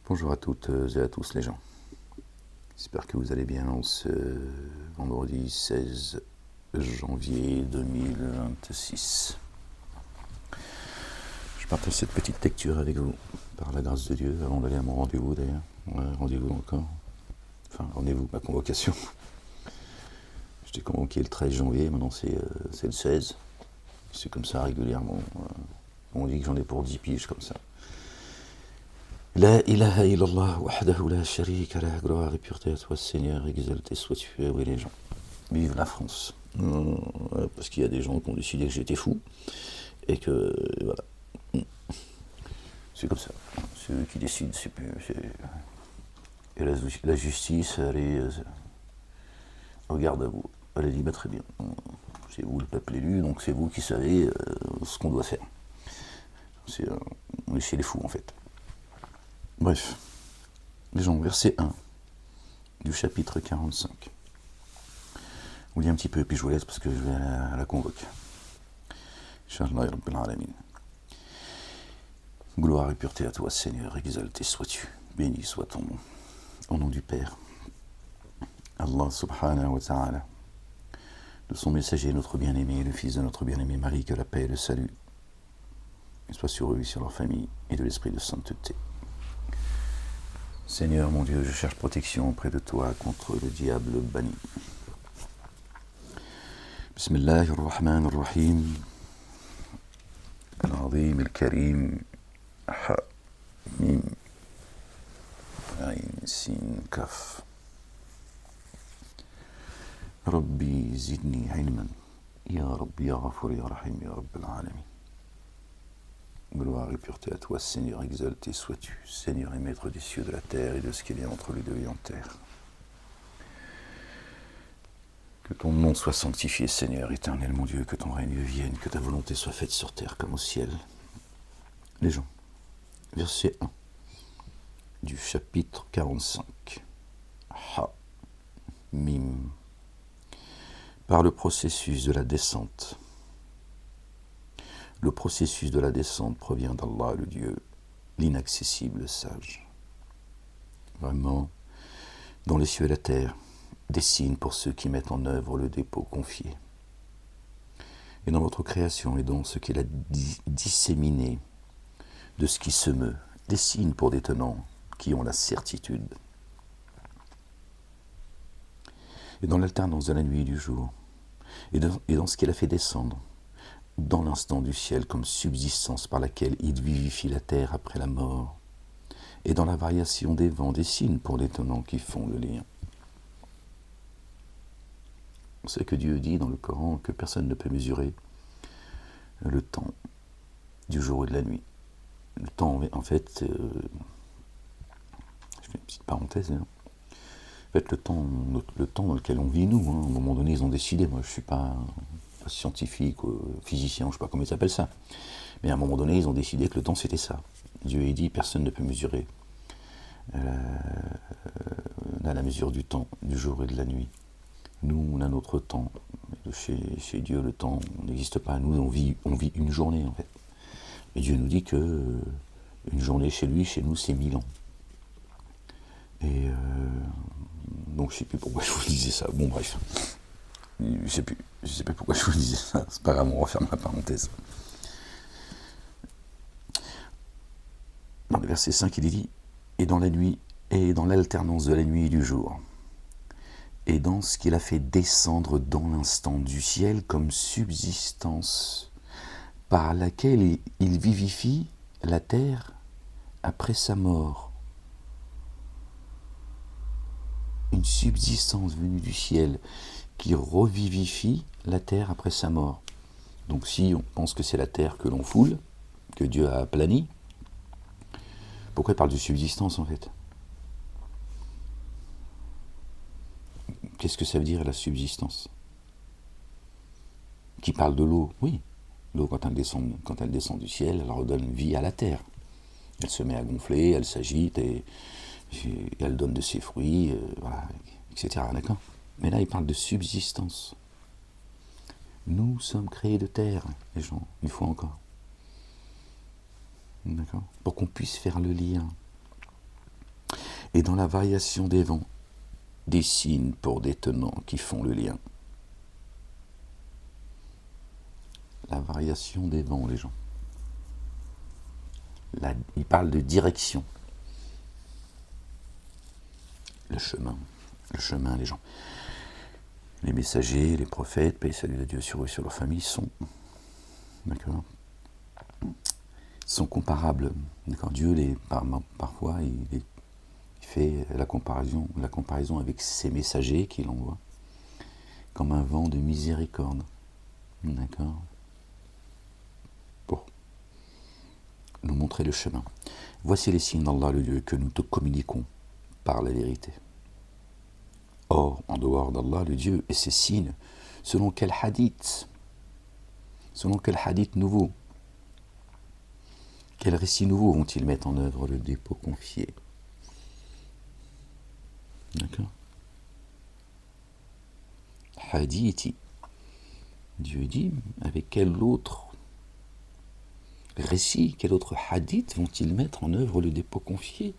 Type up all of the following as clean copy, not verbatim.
Bonjour à toutes et à tous les gens. J'espère que vous allez bien en ce vendredi 16 janvier 2026. Je partage cette petite lecture avec vous, par la grâce de Dieu, avant d'aller à mon rendez-vous d'ailleurs. Rendez-vous encore. Enfin, rendez-vous, ma convocation. J'étais convoqué le 13 janvier, maintenant c'est le 16. C'est comme ça régulièrement. On dit que j'en ai pour 10 piges comme ça. La ilaha illallah, wahdahu la sharika lah, gloire et pureté à toi Seigneur, exalté sois-tu. Oui les gens, vive la France. Parce qu'il y a des gens qui ont décidé que j'étais fou, et que voilà. C'est comme ça. C'est eux qui décident, c'est plus... Et la justice, elle est... regarde à vous. Elle a dit, bah très bien. C'est vous le peuple élu, donc c'est vous qui savez ce qu'on doit faire. On est chez les fous en fait. Bref, les gens, verset 1 du chapitre 45. On lit un petit peu, puis je vous laisse parce que je vais à la convoque. Inch'Allah Rabbil Alamin. Gloire et pureté à toi, Seigneur, exalté sois-tu, béni soit ton nom. Au nom du Père, Allah subhanahu wa ta'ala, de son messager, notre bien-aimé, le fils de notre bien-aimé Marie, que la paix et le salut soient sur eux et sur leur famille, et de l'esprit de sainteté. Seigneur mon Dieu, je cherche protection auprès de toi contre le diable banni. Bismillah ar-Rahman ar-Rahim. Al-Azim al-Karim. Ha Mim Ain Sin Kaf. Rabbi zidni ilman. Ya Rabbi ya Ghafur ya Rahim ya Rabbil Alamin. Gloire et pureté à toi, Seigneur, exalté sois-tu, Seigneur et maître des cieux, de la terre et de ce qu'il y a entre les deux et en terre. Que ton nom soit sanctifié, Seigneur, éternel mon Dieu, que ton règne vienne, que ta volonté soit faite sur terre comme au ciel. Les gens, verset 1 du chapitre 45. Ha, Mim. Par le processus de la descente. Le processus de la descente provient d'Allah, le Dieu, l'inaccessible sage. Vraiment, dans les cieux et la terre, des signes pour ceux qui mettent en œuvre le dépôt confié. Et dans votre création et dans ce qu'il a disséminé de ce qui se meut, des signes pour des tenants qui ont la certitude. Et dans l'alternance de la nuit et du jour, et dans ce qu'il a fait descendre, dans l'instant du ciel comme subsistance par laquelle il vivifie la terre après la mort, et dans la variation des vents, des signes pour les tenants qui font le lien. C'est que Dieu dit dans le Coran que personne ne peut mesurer le temps du jour et de la nuit. Le temps, en fait, je fais une petite parenthèse, hein. En fait, le temps dans lequel on vit, nous, hein, à un moment donné, ils ont décidé, moi je ne suis pas scientifique, physicien, je ne sais pas comment ils appellent ça, mais à un moment donné, ils ont décidé que le temps c'était ça. Dieu a dit, personne ne peut mesurer la mesure du temps, du jour et de la nuit. Nous, on a notre temps. Chez Dieu, le temps n'existe pas. Nous, on vit une journée, en fait. Mais Dieu nous dit que une journée chez lui, chez nous, c'est 1000 ans. Et donc, je ne sais plus pourquoi je vous disais ça. Bon, bref. Je sais plus pourquoi je vous disais ça. C'est pas grave, on referme la parenthèse. Dans le verset 5, il est dit « Et dans la nuit, et dans l'alternance de la nuit et du jour, et dans ce qu'il a fait descendre dans l'instant du ciel comme subsistance par laquelle il vivifie la terre après sa mort. » Une subsistance venue du ciel qui revivifie la terre après sa mort. Donc si on pense que c'est la terre que l'on foule, que Dieu a aplanie, pourquoi il parle de subsistance en fait ? Qu'est-ce que ça veut dire la subsistance ? Qui parle de l'eau ? Oui, l'eau quand elle descend du ciel, elle redonne vie à la terre. Elle se met à gonfler, elle s'agite et elle donne de ses fruits, voilà, etc. D'accord ? Mais là, il parle de subsistance. Nous sommes créés de terre, les gens, une fois encore. D'accord ? Pour qu'on puisse faire le lien. et dans la variation des vents, des signes pour des tenants qui font le lien. La variation des vents, les gens. Il parle de direction. Le chemin, les gens. Les messagers, les prophètes, paix et salut de Dieu sur eux et sur leur famille, sont comparables. D'accord. Dieu, parfois, il fait la comparaison avec ses messagers qu'il envoie, comme un vent de miséricorde. D'accord. Pour nous montrer le chemin. Voici les signes d'Allah, le Dieu, que nous te communiquons par la vérité. Or, en dehors d'Allah, le Dieu, et ses signes, selon quel hadith nouveau, quel récit nouveau vont-ils mettre en œuvre le dépôt confié? D'accord. Hadithi. Dieu dit, avec quel autre récit, quel autre hadith vont-ils mettre en œuvre le dépôt confié?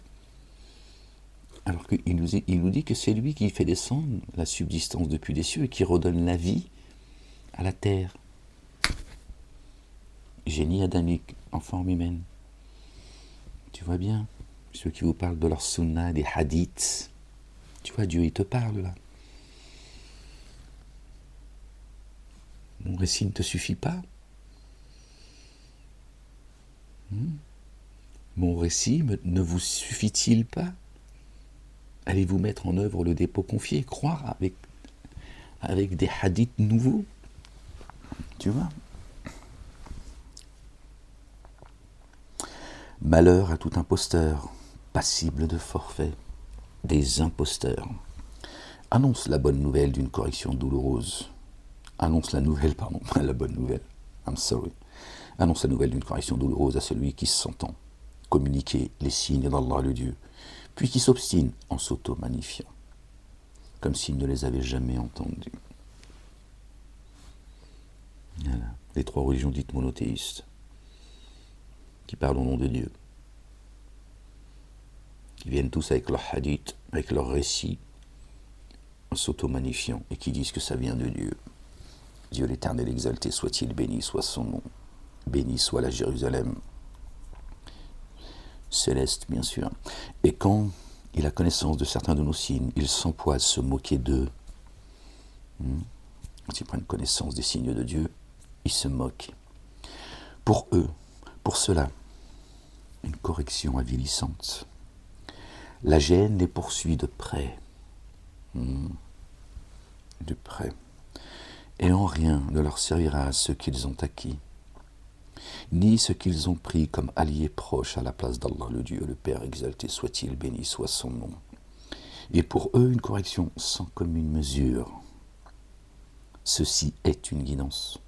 Alors qu'il nous dit que c'est lui qui fait descendre la subsistance depuis les cieux et qui redonne la vie à la terre. Génie adamique en forme humaine. Tu vois bien, ceux qui vous parlent de leur sunna, des hadiths, tu vois, Dieu il te parle là. Mon récit ne te suffit pas? Mon récit ne vous suffit-il pas? Allez-vous mettre en œuvre le dépôt confié, croire avec des hadiths nouveaux? Tu vois? Malheur à tout imposteur, passible de forfait, des imposteurs. Annonce la bonne nouvelle d'une correction douloureuse. Annonce la nouvelle, pardon, pas la bonne nouvelle. I'm sorry. Annonce la nouvelle d'une correction douloureuse à celui qui s'entend communiquer les signes d'Allah le Dieu, puis qui s'obstine en s'auto-magnifiant, comme s'il ne les avait jamais entendus. Voilà. Les trois religions dites monothéistes, qui parlent au nom de Dieu, qui viennent tous avec leur hadith, avec leur récit, en s'auto-magnifiant, et qui disent que ça vient de Dieu. Dieu l'Éternel exalté soit-il, béni soit son nom, béni soit la Jérusalem céleste, bien sûr. Et quand il a connaissance de certains de nos signes, il s'emploie à se moquer d'eux. Quand ils prennent connaissance des signes de Dieu, ils se moquent. Pour eux, pour cela, une correction avilissante. La gêne les poursuit de près. De près. Et en rien ne leur servira ce qu'ils ont acquis, ni ce qu'ils ont pris comme alliés proches à la place d'Allah le Dieu, le Père exalté soit-il, béni soit son nom. Et pour eux, une correction sans commune mesure. Ceci est une guidance.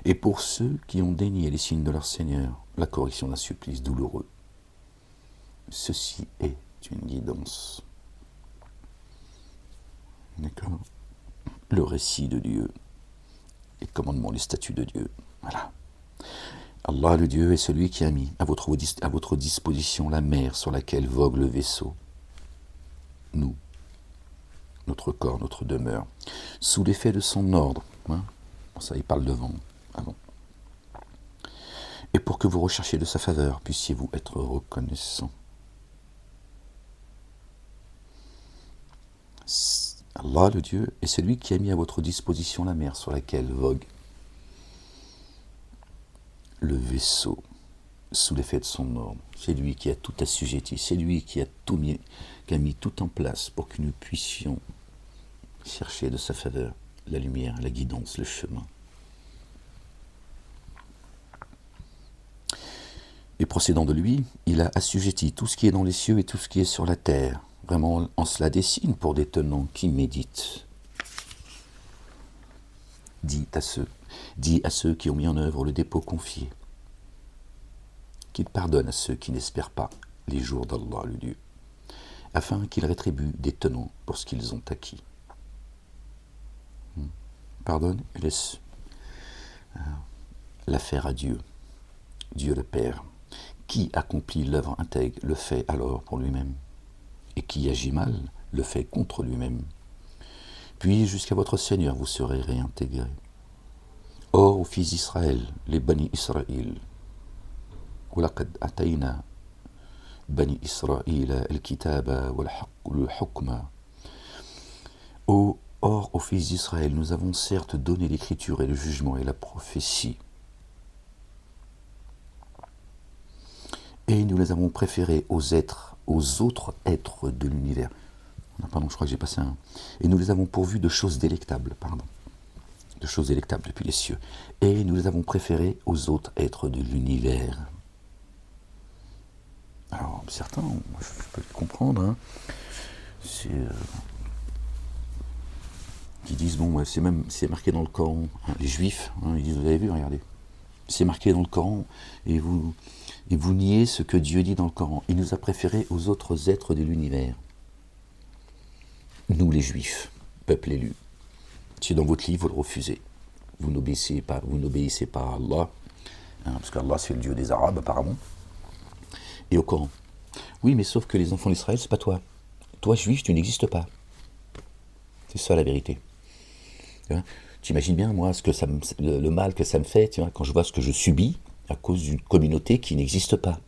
Et pour ceux qui ont dénié les signes de leur Seigneur, la correction d'un supplice douloureux. Ceci est une guidance. D'accord? Le récit de Dieu, les commandements, les statuts de Dieu. Voilà. Allah le Dieu est celui qui a mis à votre disposition la mer sur laquelle vogue le vaisseau. Nous, notre corps, notre demeure, sous l'effet de son ordre. Ça, il parle de vent avant. Et pour que vous recherchiez de sa faveur, puissiez-vous être reconnaissants. Allah, le Dieu, est celui qui a mis à votre disposition la mer sur laquelle vogue le vaisseau sous l'effet de son ordre. C'est lui qui a tout assujetti, c'est lui qui a mis tout en place pour que nous puissions chercher de sa faveur la lumière, la guidance, le chemin. Et procédant de lui, il a assujetti tout ce qui est dans les cieux et tout ce qui est sur la terre. Vraiment, en cela des signes pour des tenants qui méditent. Dit à ceux qui ont mis en œuvre le dépôt confié, qu'il pardonne à ceux qui n'espèrent pas les jours d'Allah le Dieu, afin qu'il rétribue des tenants pour ce qu'ils ont acquis. Pardonne et laisse l'affaire à Dieu, Dieu le Père, Qui accomplit l'œuvre intègre le fait alors pour lui-même, et qui agit mal le fait contre lui-même. Puis jusqu'à votre Seigneur vous serez réintégrés. Or, aux fils d'Israël, les Bani Israël, وَلَقَدْ أَتَيْنَا بَنِي إِسْرَائِيلَ الْكِتَابَ وَالْحُكْمَ. Or, aux fils d'Israël, nous avons certes donné l'écriture et le jugement et la prophétie, et nous les avons préférés aux autres êtres de l'univers. Pardon, je crois que j'ai passé un. Et nous les avons pourvus de choses délectables, de choses délectables depuis les cieux. Et nous les avons préférés aux autres êtres de l'univers. Alors, certains, je peux le comprendre, hein, qui disent, bon, c'est marqué dans le Coran, hein, les Juifs, hein, ils disent, vous avez vu, regardez, c'est marqué dans le Coran, et vous niez ce que Dieu dit dans le Coran. Il nous a préférés aux autres êtres de l'univers. Nous, les Juifs, peuple élu. Si dans votre livre, vous le refusez. Vous n'obéissez pas à Allah, hein, parce qu'Allah, c'est le Dieu des Arabes, apparemment, et au Coran. Oui, mais sauf que les enfants d'Israël, c'est pas toi. Toi, Juif, tu n'existes pas. C'est ça, la vérité. Tu imagines bien, moi, le mal que ça me fait, tu vois, quand je vois ce que je subis à cause d'une communauté qui n'existe pas.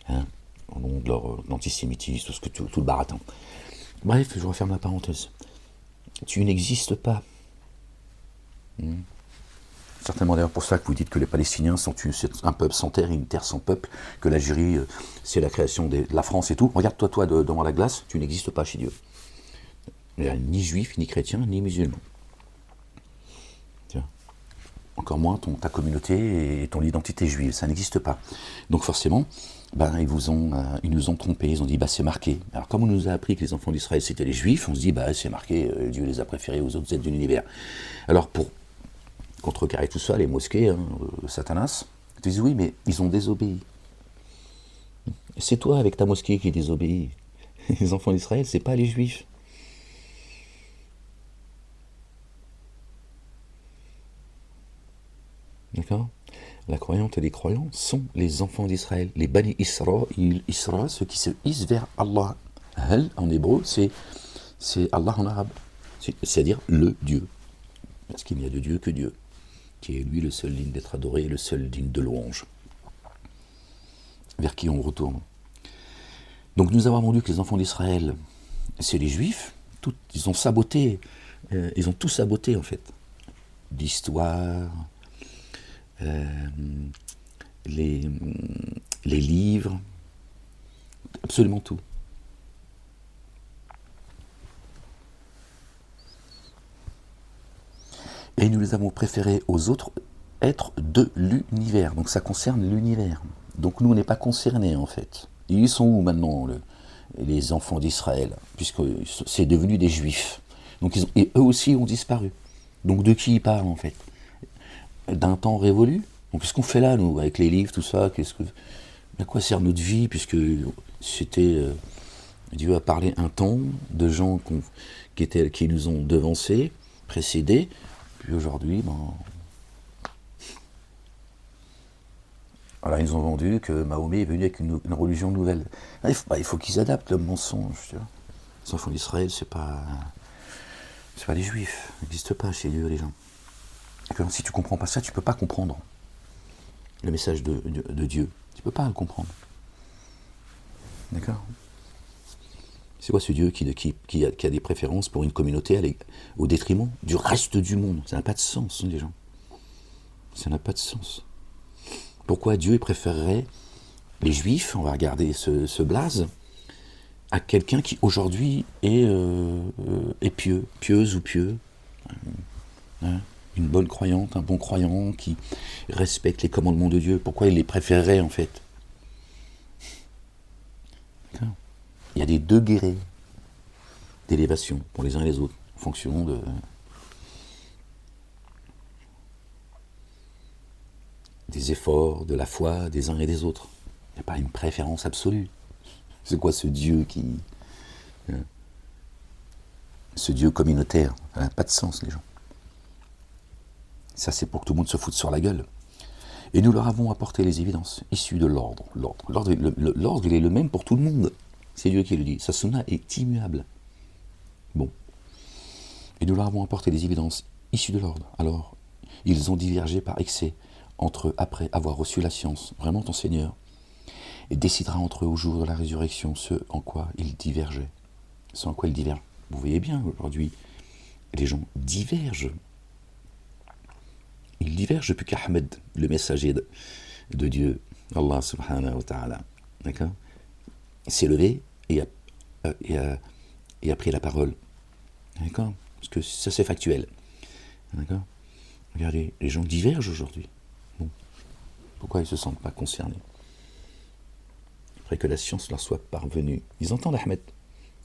Hein, au nom de l'antisémitisme, tout le baratin. Bref, je referme la parenthèse. Tu n'existes pas. Certainement d'ailleurs pour ça que vous dites que les Palestiniens sont un peuple sans terre et une terre sans peuple, que l'Algérie, c'est la création de la France et tout. Regarde-toi devant la glace, tu n'existes pas chez Dieu. Ni juif, ni chrétien, ni musulman. Encore moins ta communauté et ton identité juive, ça n'existe pas. Donc forcément, ils nous ont trompés, ils ont dit c'est marqué. Alors comme on nous a appris que les enfants d'Israël c'était les juifs, on se dit c'est marqué, Dieu les a préférés aux autres êtres de l'univers. Alors pour contrecarrer tout ça, les mosquées, Satanas, ils disent oui mais ils ont désobéi. C'est toi avec ta mosquée qui désobéis. Les enfants d'Israël, c'est pas les juifs. D'accord ? La croyante et les croyants sont les enfants d'Israël, les Bani Isra, ceux qui se hissent vers Allah. Hal, en hébreu, c'est Allah en arabe, c'est-à-dire le Dieu. Parce qu'il n'y a de Dieu que Dieu, qui est lui le seul digne d'être adoré et le seul digne de louange. Vers qui on retourne. Donc nous avons dit que les enfants d'Israël, c'est les Juifs, ils ont saboté, ils ont tout saboté en fait. L'histoire, les livres, absolument tout. Et nous les avons préférés aux autres êtres de l'univers. Donc ça concerne l'univers. Donc nous, on n'est pas concernés en fait. Et ils sont où maintenant, les enfants d'Israël, puisque c'est devenu des Juifs. Donc et eux aussi ont disparu. Donc de qui ils parlent en fait? D'un temps révolu. Donc qu'est-ce qu'on fait là, nous, avec les livres, tout ça? À quoi sert notre vie, puisque c'était... Dieu a parlé un temps de gens qui nous ont devancés, précédés, puis aujourd'hui, voilà, ils ont vendu que Mahomet est venu avec une religion nouvelle. Il faut qu'ils adaptent le mensonge. Tu vois. Les enfants d'Israël, c'est pas les Juifs. Ça n'existe pas chez Dieu, les gens. Et si tu comprends pas ça, tu peux pas comprendre le message de Dieu. Tu peux pas le comprendre. D'accord ? C'est quoi ce Dieu qui a des préférences pour une communauté au détriment du reste du monde? Ça n'a pas de sens, les gens. Ça n'a pas de sens. Pourquoi Dieu préférerait les Juifs, on va regarder ce blaze, à quelqu'un qui aujourd'hui est pieuse ou pieux, hein, une bonne croyante, un bon croyant qui respecte les commandements de Dieu? Pourquoi il les préférerait en fait? Il y a des degrés d'élévation pour les uns et les autres, en fonction des efforts, de la foi des uns et des autres. Il n'y a pas une préférence absolue. C'est quoi ce Dieu ce Dieu communautaire? Ça n'a pas de sens, les gens. Ça, c'est pour que tout le monde se foute sur la gueule. Et nous leur avons apporté les évidences issues de l'ordre. L'ordre, il est le même pour tout le monde. C'est Dieu qui le dit. Sa sunna est immuable. Bon. Et nous leur avons apporté les évidences issues de l'ordre. Alors, ils ont divergé par excès entre eux après avoir reçu la science. Vraiment, ton Seigneur et décidera entre eux au jour de la résurrection ce en quoi ils divergeaient. Ce en quoi ils divergent. Vous voyez bien, aujourd'hui, les gens divergent. Ils divergent depuis qu'Ahmed, le messager de Dieu, Allah subhanahu wa ta'ala, d'accord, s'est levé et a pris la parole. D'accord? Parce que ça, c'est factuel. D'accord? Regardez, les gens divergent aujourd'hui. Bon. Pourquoi ils ne se sentent pas concernés? Après que la science leur soit parvenue. Ils entendent Ahmed.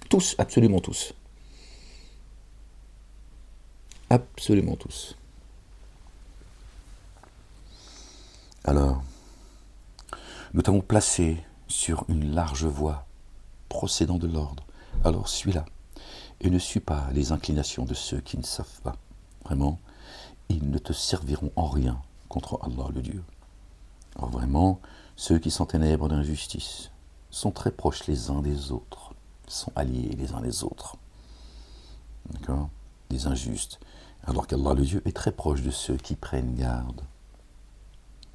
Tous, absolument tous. Absolument tous. Alors, nous t'avons placé sur une large voie procédant de l'ordre. Alors suis-la et ne suis pas les inclinations de ceux qui ne savent pas. Vraiment, ils ne te serviront en rien contre Allah le Dieu. Alors vraiment, ceux qui s'enténèbrent d'injustice sont très proches les uns des autres, sont alliés les uns les autres. D'accord? Des injustes. Alors qu'Allah le Dieu est très proche de ceux qui prennent garde.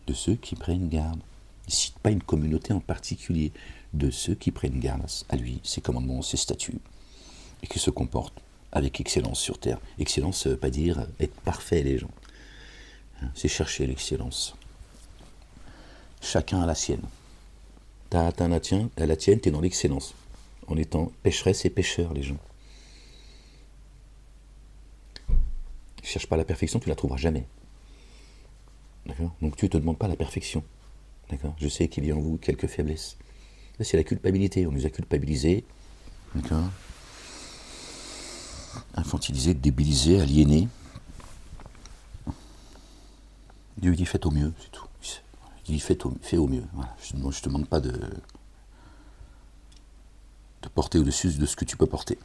De ceux qui prennent garde. Il ne cite pas une communauté en particulier, de ceux qui prennent garde à lui, ses commandements, ses statuts, et qui se comportent avec excellence sur terre. Excellence, ça ne veut pas dire être parfait, les gens. C'est chercher l'excellence. Chacun a la sienne. Tu as atteint la tienne, tu es dans l'excellence. En étant pécheresse et pécheur, les gens. Ne cherche pas la perfection, tu ne la trouveras jamais. D'accord? Donc tu ne te demandes pas la perfection. D'accord? Je sais qu'il y a en vous quelques faiblesses. Là, c'est la culpabilité. On nous a culpabilisés. D'accord? Infantilisés, débilisés, aliénés. Dieu dit faites au mieux, c'est tout. Il dit fais au mieux. Voilà. Je ne te demande pas de porter au-dessus de ce que tu peux porter.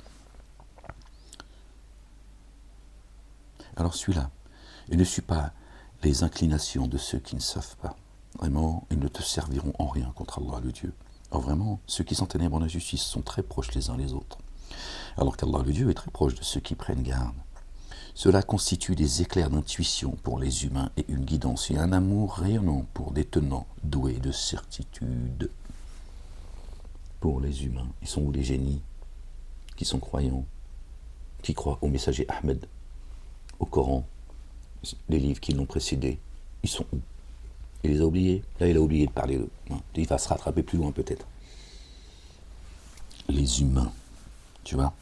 Alors suis-là. Et ne suis pas les inclinations de ceux qui ne savent pas. Vraiment, ils ne te serviront en rien contre Allah le Dieu. Alors vraiment, ceux qui s'enténèbrent en injustice sont très proches les uns les autres. Alors qu'Allah le Dieu est très proche de ceux qui prennent garde. Cela constitue des éclairs d'intuition pour les humains et une guidance et un amour rayonnant pour des tenants doués de certitude. Pour les humains, ils sont où les génies qui sont croyants, qui croient au messager Ahmed, au Coran, les livres qui l'ont précédé, ils sont où? Il les a oubliés. Là, il a oublié de parler d'eux. Il va se rattraper plus loin peut-être. Les humains, tu vois.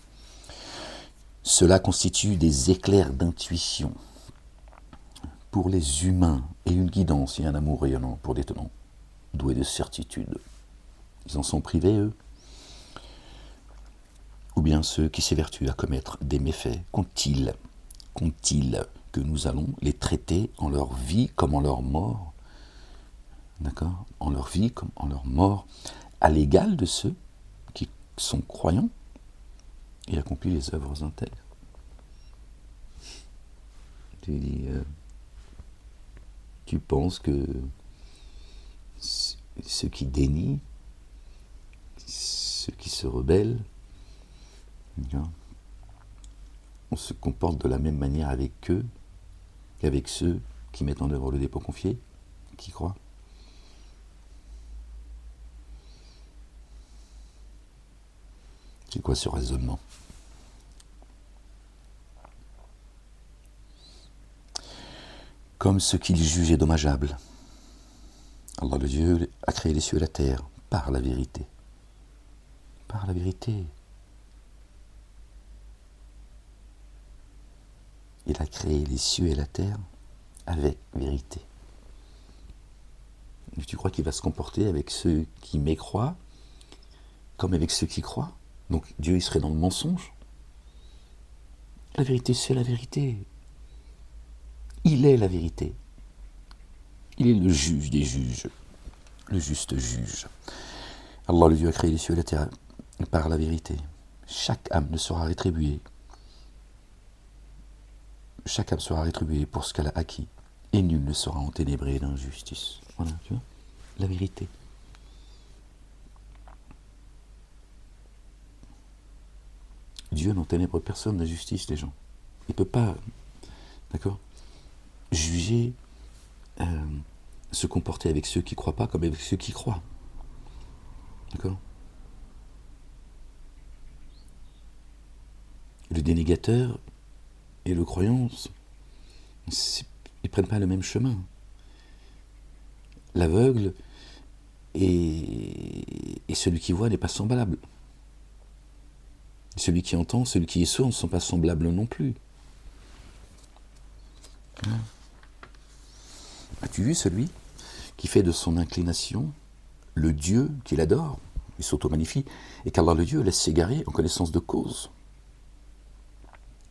Cela constitue des éclairs d'intuition pour les humains et une guidance et un amour rayonnant pour des tenants doués de certitude. Ils en sont privés, eux. Ou bien ceux qui s'évertuent à commettre des méfaits, qu'ont-ils que nous allons les traiter en leur vie comme en leur mort? D'accord? En leur vie comme en leur mort, à l'égal de ceux qui sont croyants et accomplissent les œuvres intègres. Tu dis, tu penses que ceux qui dénient, ceux qui se rebellent, on se comporte de la même manière avec eux qu'avec ceux qui mettent en œuvre le dépôt confié, qui croient. C'est quoi ce raisonnement? Comme ce qu'il jugeait dommageable. Allah le Dieu a créé les cieux et la terre par la vérité. Par la vérité. Il a créé les cieux et la terre avec vérité. Et tu crois qu'il va se comporter avec ceux qui mécroient comme avec ceux qui croient? Donc Dieu, il serait dans le mensonge? La vérité, c'est la vérité. Il est la vérité. Il est le juge des juges, le juste juge. Allah le Dieu a créé les cieux et la terre par la vérité. Chaque âme ne sera rétribuée. Chaque âme sera rétribuée pour ce qu'elle a acquis, et nul ne sera enténébré d'injustice. Voilà, tu vois, la vérité. Dieu n'enténèbre personne de la justice, les gens. Il ne peut pas, d'accord, juger, se comporter avec ceux qui ne croient pas comme avec ceux qui croient. D'accord. Le dénégateur et le croyant, ils ne prennent pas le même chemin. L'aveugle et celui qui voit n'est pas semblable. Celui qui entend, celui qui est sourd ne sont pas semblables non plus. As-tu vu celui qui fait de son inclination le Dieu qu'il adore, il s'auto-magnifie, et qu'Allah le Dieu laisse s'égarer en connaissance de cause?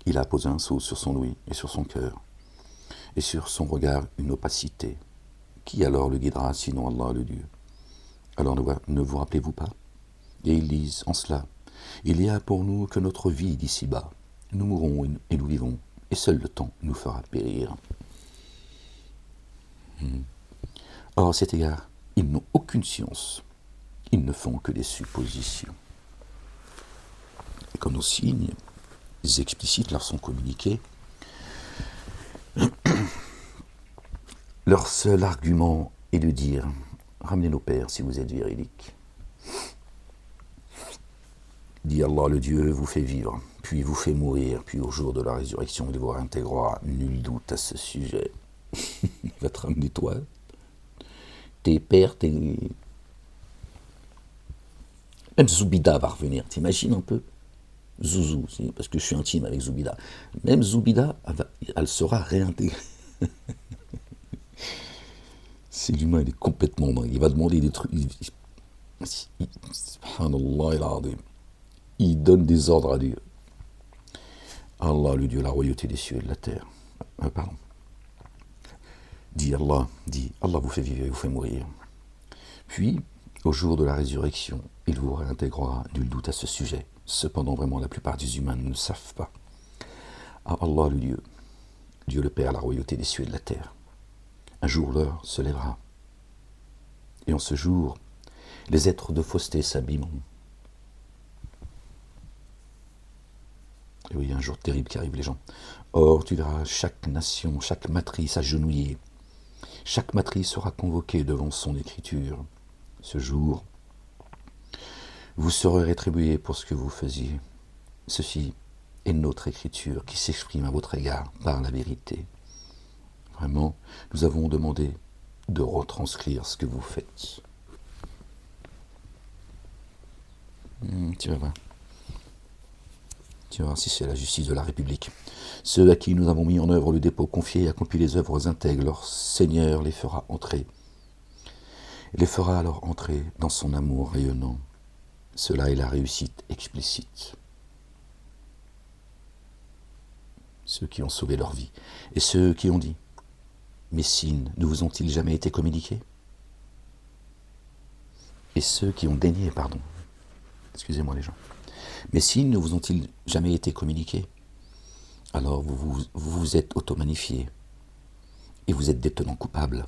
Il a posé un sceau sur son ouïe et sur son cœur, et sur son regard une opacité. Qui alors le guidera sinon Allah le Dieu? Alors ne vous rappelez-vous pas? Et ils disent en cela, il y a pour nous que notre vie d'ici-bas. Nous mourrons et nous vivons, et seul le temps nous fera périr. Or, à cet égard, ils n'ont aucune science. Ils ne font que des suppositions. Et comme nos signes explicites leur sont communiqués, leur seul argument est de dire « Ramenez nos pères si vous êtes véridiques ». Dit Allah le Dieu vous fait vivre, puis vous fait mourir, puis au jour de la résurrection, il vous réintégrera. Nul doute à ce sujet. Il va te ramener toi, tes pères, même Zoubida va revenir, t'imagines un peu? Zouzou, parce que je suis intime avec Zoubida. Même Zoubida, elle sera réintégrée. C'est l'humain, il est complètement dingue. Il va demander des trucs. Subhanallah, il donne des ordres à Dieu. Allah, le Dieu, la royauté des cieux et de la terre. Pardon. Dit Allah vous fait vivre et vous fait mourir. Puis, au jour de la résurrection, il vous réintégrera, nul doute à ce sujet. Cependant, vraiment, la plupart des humains ne le savent pas. Allah, le Dieu, Dieu le Père, la royauté des cieux et de la terre. Un jour, l'heure se lèvera. Et en ce jour, les êtres de fausseté s'abîmeront. Et oui, il y a un jour terrible qui arrive, les gens. Or, tu verras chaque nation, chaque matrice agenouillée. Chaque matrice sera convoquée devant son écriture. Ce jour, vous serez rétribués pour ce que vous faisiez. Ceci est notre écriture qui s'exprime à votre égard par la vérité. Vraiment, nous avons demandé de retranscrire ce que vous faites. Tu vas voir. Tu vas voir si c'est la justice de la République. Ceux à qui nous avons mis en œuvre le dépôt confié et accompli les œuvres intègres, leur Seigneur les fera entrer. Il les fera alors entrer dans son amour rayonnant. Cela est la réussite explicite. Ceux qui ont sauvé leur vie et ceux qui ont dit « Mes signes ne vous ont-ils jamais été communiqués ?» Et ceux qui ont daigné, pardon, excusez-moi les gens, « Mes signes ne vous ont-ils jamais été communiqués ?» Alors vous vous êtes auto-magnifiés et vous êtes des tenants coupables.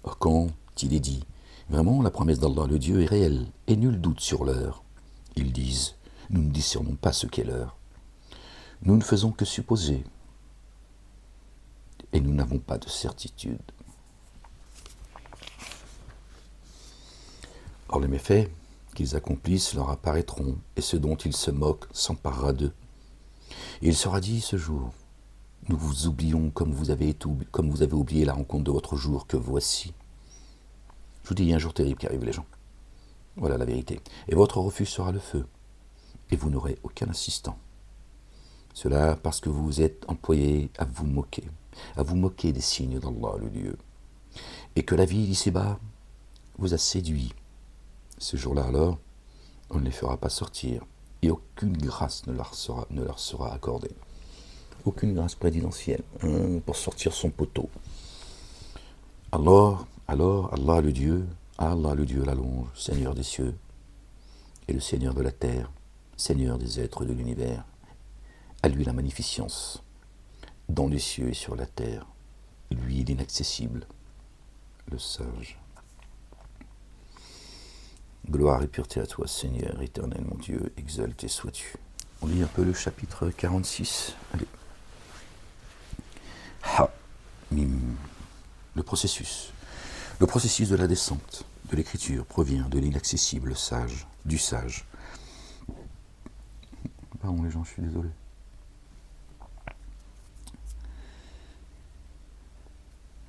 Or quand il est dit « Vraiment, la promesse d'Allah le Dieu est réelle et nul doute sur l'heure », ils disent « Nous ne discernons pas ce qu'est l'heure. Nous ne faisons que supposer et nous n'avons pas de certitude. » Or les méfaits qu'ils accomplissent leur apparaîtront, et ce dont ils se moquent s'emparera d'eux. Et il sera dit ce jour, nous vous oublions comme vous avez oublié la rencontre de votre jour que voici. Je vous dis, il y a un jour terrible qui arrive, les gens. Voilà la vérité. Et votre refuge sera le feu, et vous n'aurez aucun assistant. Cela parce que vous vous êtes employés à vous moquer des signes d'Allah, le Dieu, et que la vie d'ici-bas vous a séduit. Ce jour-là, alors, on ne les fera pas sortir, et aucune grâce ne leur sera accordée. Aucune grâce présidentielle pour sortir son poteau. Alors, Allah le Dieu, la louange, Seigneur des cieux, et le Seigneur de la terre, Seigneur des êtres de l'univers. À lui la magnificence, dans les cieux et sur la terre, lui l'inaccessible. le sage. Gloire et pureté à toi, Seigneur, éternel mon Dieu, exalté sois-tu. On lit un peu le chapitre 46. Allez. Ha, mim. Le processus. Le processus de la descente de l'écriture provient de l'inaccessible sage, du sage. Pardon les gens, je suis désolé.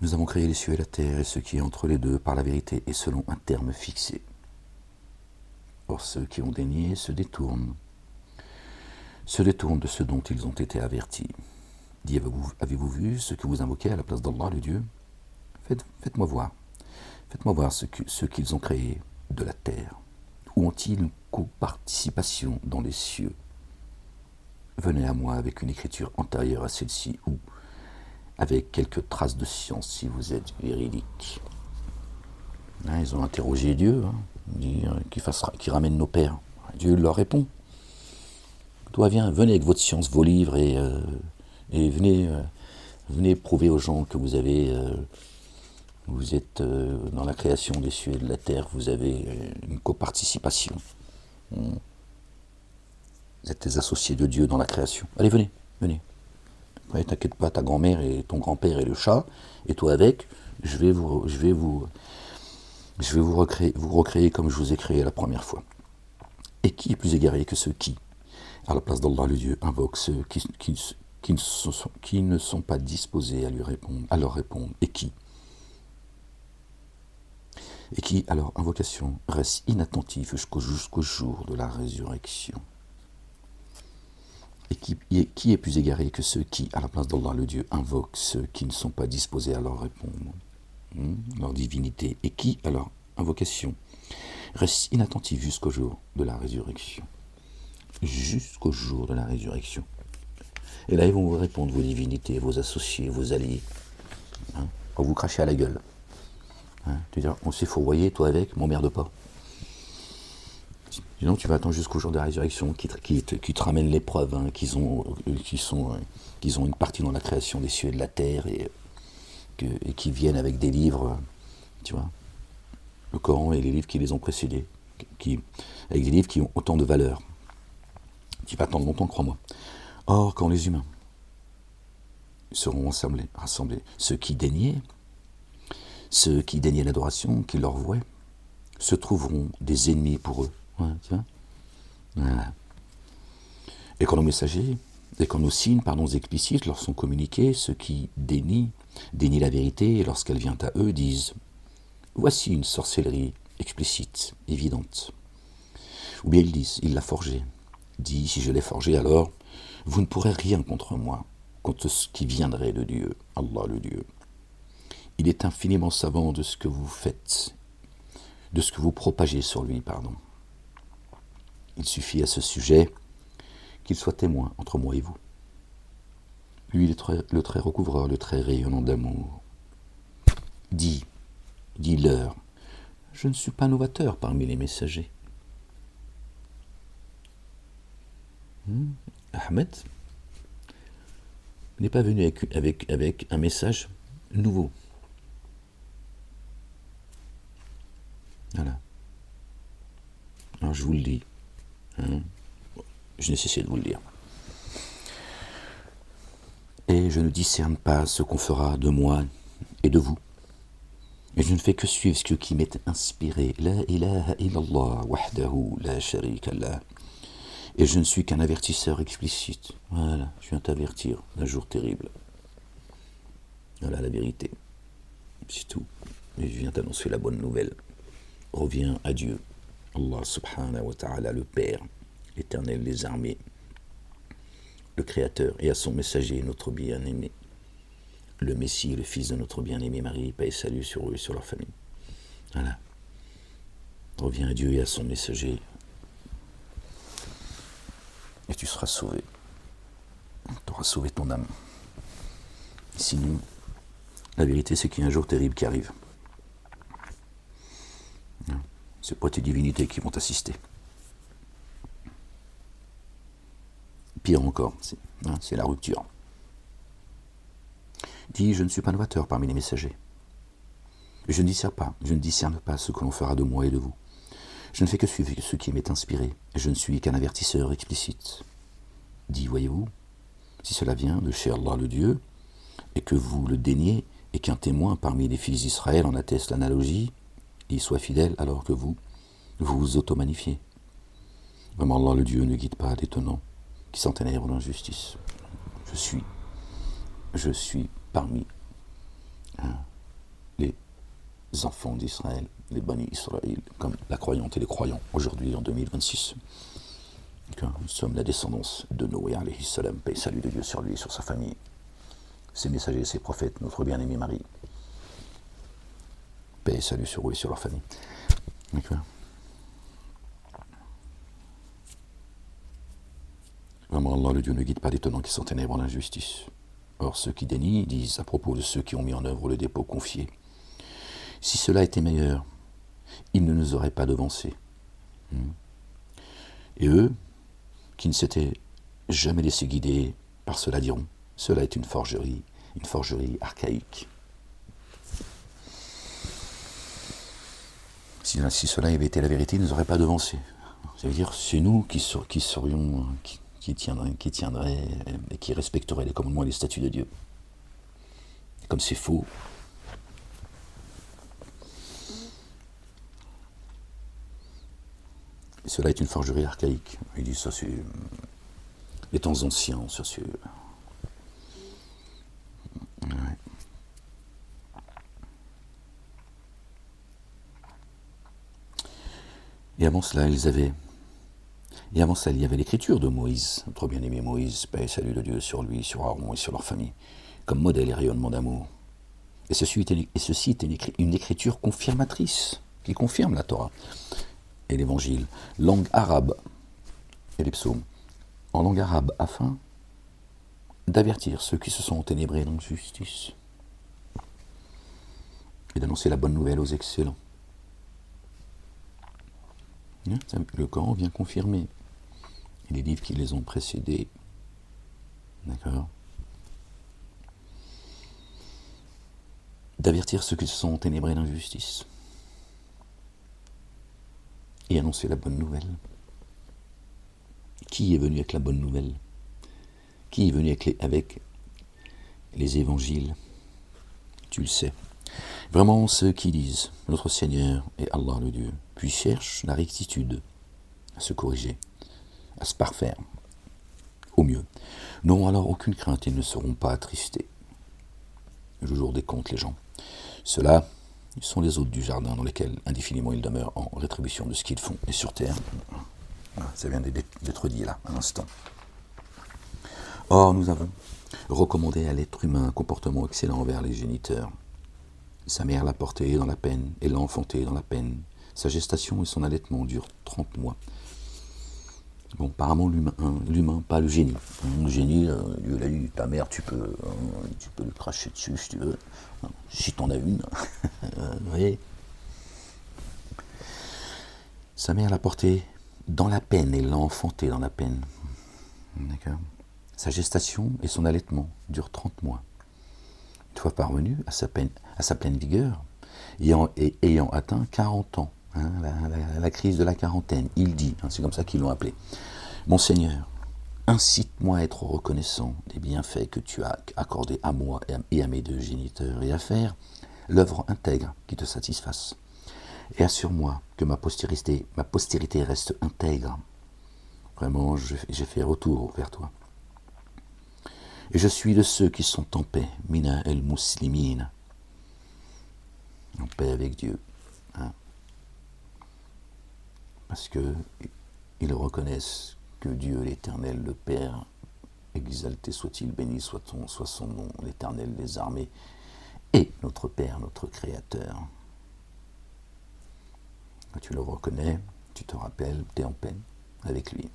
Nous avons créé les cieux et la terre et ce qui est entre les deux par la vérité et selon un terme fixé. Or ceux qui ont dénié se détournent de ce dont ils ont été avertis. Dit, avez-vous vu ce que vous invoquez à la place d'Allah, le Dieu ? Faites-moi voir. Faites-moi voir ce qu'ils ont créé de la terre. Où ont-ils une coparticipation dans les cieux ? Venez à moi avec une écriture antérieure à celle-ci ou avec quelques traces de science si vous êtes véridique. Hein, ils ont interrogé Dieu, qui ramène nos pères. Dieu leur répond. Toi, venez avec votre science, vos livres et venez prouver aux gens que vous êtes dans la création des cieux et de la terre, vous avez une coparticipation. Vous êtes des associés de Dieu dans la création. Allez, venez. Ouais, t'inquiète pas, ta grand-mère et ton grand-père et le chat, et toi avec, je vais vous recréer comme je vous ai créé la première fois. Et qui est plus égaré que ceux qui, à la place d'Allah le Dieu, invoquent ceux qui ne sont pas disposés à leur répondre, et qui, à leur invocation, restent inattentifs jusqu'au jour de la résurrection. Et qui est plus égaré que ceux qui, à la place d'Allah le Dieu, invoquent ceux qui ne sont pas disposés à leur répondre, leur divinité, et qui, à leur invocation, restent inattentifs jusqu'au jour de la résurrection. Jusqu'au jour de la résurrection. Et là, ils vont vous répondre, vos divinités, vos associés, vos alliés. Quand vous crachez à la gueule. Tu dis, on s'est fourvoyé, toi avec, m'emmerde pas. Sinon, tu vas attendre jusqu'au jour de la résurrection, qui te ramène les preuves, qu'ils ont une partie dans la création des cieux et de la terre, et qui viennent avec des livres, tu vois, le Coran et les livres qui les ont précédés, avec des livres qui ont autant de valeur. Tu vas attendre longtemps, crois-moi. Or, quand les humains seront rassemblés, ceux qui déniaient l'adoration, qui leur vouaient, se trouveront des ennemis pour eux. Ouais, tu vois. Voilà. Et quand nos signes explicites leur sont communiqués, ceux qui dénient la vérité, et lorsqu'elle vient à eux, disent « Voici une sorcellerie explicite, évidente. » Ou bien ils disent « Il l'a forgé. » Dit « Si je l'ai forgé, alors vous ne pourrez rien contre moi, contre ce qui viendrait de Dieu, Allah le Dieu. Il est infiniment savant de ce que vous faites, de ce que vous propagez sur lui, Il suffit à ce sujet qu'il soit témoin entre moi et vous. Lui, le très recouvreur, le très rayonnant d'amour. Dis-leur, je ne suis pas novateur parmi les messagers. Ahmed n'est pas venu avec un message nouveau. Voilà. Alors je vous le dis. Je n'ai cessé de vous le dire. Et je ne discerne pas ce qu'on fera de moi et de vous. Et je ne fais que suivre ce qui m'est inspiré. La ilaha illallah wahdahu la sharika lah. Et je ne suis qu'un avertisseur explicite. Voilà, je viens t'avertir d'un jour terrible. Voilà la vérité. C'est tout. Et je viens t'annoncer la bonne nouvelle. Reviens à Dieu. Allah subhanahu wa ta'ala, le Père, l'éternel des armées, le Créateur, et à son messager, notre bien-aimé, le Messie, le fils de notre bien-aimé Marie, paix et salut sur eux et sur leur famille. Voilà. Reviens à Dieu et à son messager, et tu seras sauvé. Tu auras sauvé ton âme. Sinon, la vérité, c'est qu'il y a un jour terrible qui arrive. C'est pas tes divinités qui vont t'assister. Pire encore, c'est la rupture. Dis, je ne suis pas novateur parmi les messagers. Je ne discerne pas ce que l'on fera de moi et de vous. Je ne fais que suivre ce qui m'est inspiré, et je ne suis qu'un avertisseur explicite. Dit, voyez-vous, si cela vient de chez Allah le Dieu, et que vous le daignez, et qu'un témoin parmi les fils d'Israël en atteste l'analogie, il soit fidèle alors que vous vous auto-magnifiez. Vraiment, Allah le Dieu ne guide pas d'étonnants qui s'enténèbrent dans l'injustice. Je suis parmi les enfants d'Israël, les Bani Israël, comme la croyante et les croyants, aujourd'hui en 2026. Nous sommes la descendance de Noé, alayhi salam, paix et salut de Dieu sur lui et sur sa famille, ses messagers, ses prophètes, notre bien-aimé Marie. Paix et salut sur eux et sur leur famille. D'accord. Vraiment, Allah, le Dieu, ne guide pas les tenants qui sont ténèbres en l'injustice. Or, ceux qui dénient disent à propos de ceux qui ont mis en œuvre le dépôt confié, si cela était meilleur, ils ne nous auraient pas devancés. Et eux, qui ne s'étaient jamais laissés guider par cela, diront, cela est une forgerie archaïque. Si cela avait été la vérité, ils ne nous auraient pas devancés. Ça veut dire, c'est nous qui serions, qui tiendraient et qui respecteraient les commandements et les statuts de Dieu. Et comme c'est faux, cela est une forgerie archaïque. Il dit ça, c'est les temps anciens, ça c'est... Ouais. Et avant cela, il y avait l'écriture de Moïse, notre bien-aimé Moïse, paix et salut de Dieu sur lui, sur Aaron et sur leur famille, comme modèle et rayonnement d'amour. Et ceci est une écriture confirmatrice, qui confirme la Torah et l'Évangile, langue arabe et les psaumes, en langue arabe, afin d'avertir ceux qui se sont enténébrés dans l'injustice et d'annoncer la bonne nouvelle aux excellents. Le Coran vient confirmer. Et les livres qui les ont précédés. D'accord. D'avertir ceux qui se sont ténébrés d'injustice. Et annoncer la bonne nouvelle. Qui est venu avec la bonne nouvelle? Qui est venu avec les évangiles? Tu le sais. Vraiment ceux qui disent notre Seigneur est Allah le Dieu, puis cherchent la rectitude, à se corriger, à se parfaire, au mieux, n'auront alors aucune crainte et ne seront pas attristés. Le jour des comptes, les gens. Ceux-là sont les hôtes du jardin dans lesquels indéfiniment ils demeurent en rétribution de ce qu'ils font. Et sur terre, ça vient d'être dit là, à l'instant. Or, nous avons recommandé à l'être humain un comportement excellent envers les géniteurs. Sa mère l'a porté dans la peine et l'a enfanté dans la peine. Sa gestation et son allaitement durent 30 mois. Bon, apparemment l'humain, pas le génie. Le génie, Dieu l'a dit, ta mère, tu peux lui cracher dessus si tu veux, si t'en as une. Vous voyez. Sa mère l'a porté dans la peine et l'a enfanté dans la peine. D'accord. Sa gestation et son allaitement durent 30 mois. Une fois parvenu à sa pleine vigueur, ayant atteint 40 ans, la crise de la quarantaine, il dit, c'est comme ça qu'ils l'ont appelé, mon Seigneur, incite-moi à être reconnaissant des bienfaits que tu as accordés à moi et à mes deux géniteurs, et à faire l'œuvre intègre qui te satisfasse. Et assure-moi que ma postérité reste intègre. Vraiment, j'ai fait retour vers toi. Et je suis de ceux qui sont en paix, mina el muslimin, en paix avec Dieu. Parce qu'ils reconnaissent que Dieu, l'Éternel, le Père, exalté soit-il, béni soit son nom, l'Éternel des armées, est notre Père, notre Créateur. Quand tu le reconnais, tu te rappelles, tu es en paix avec lui.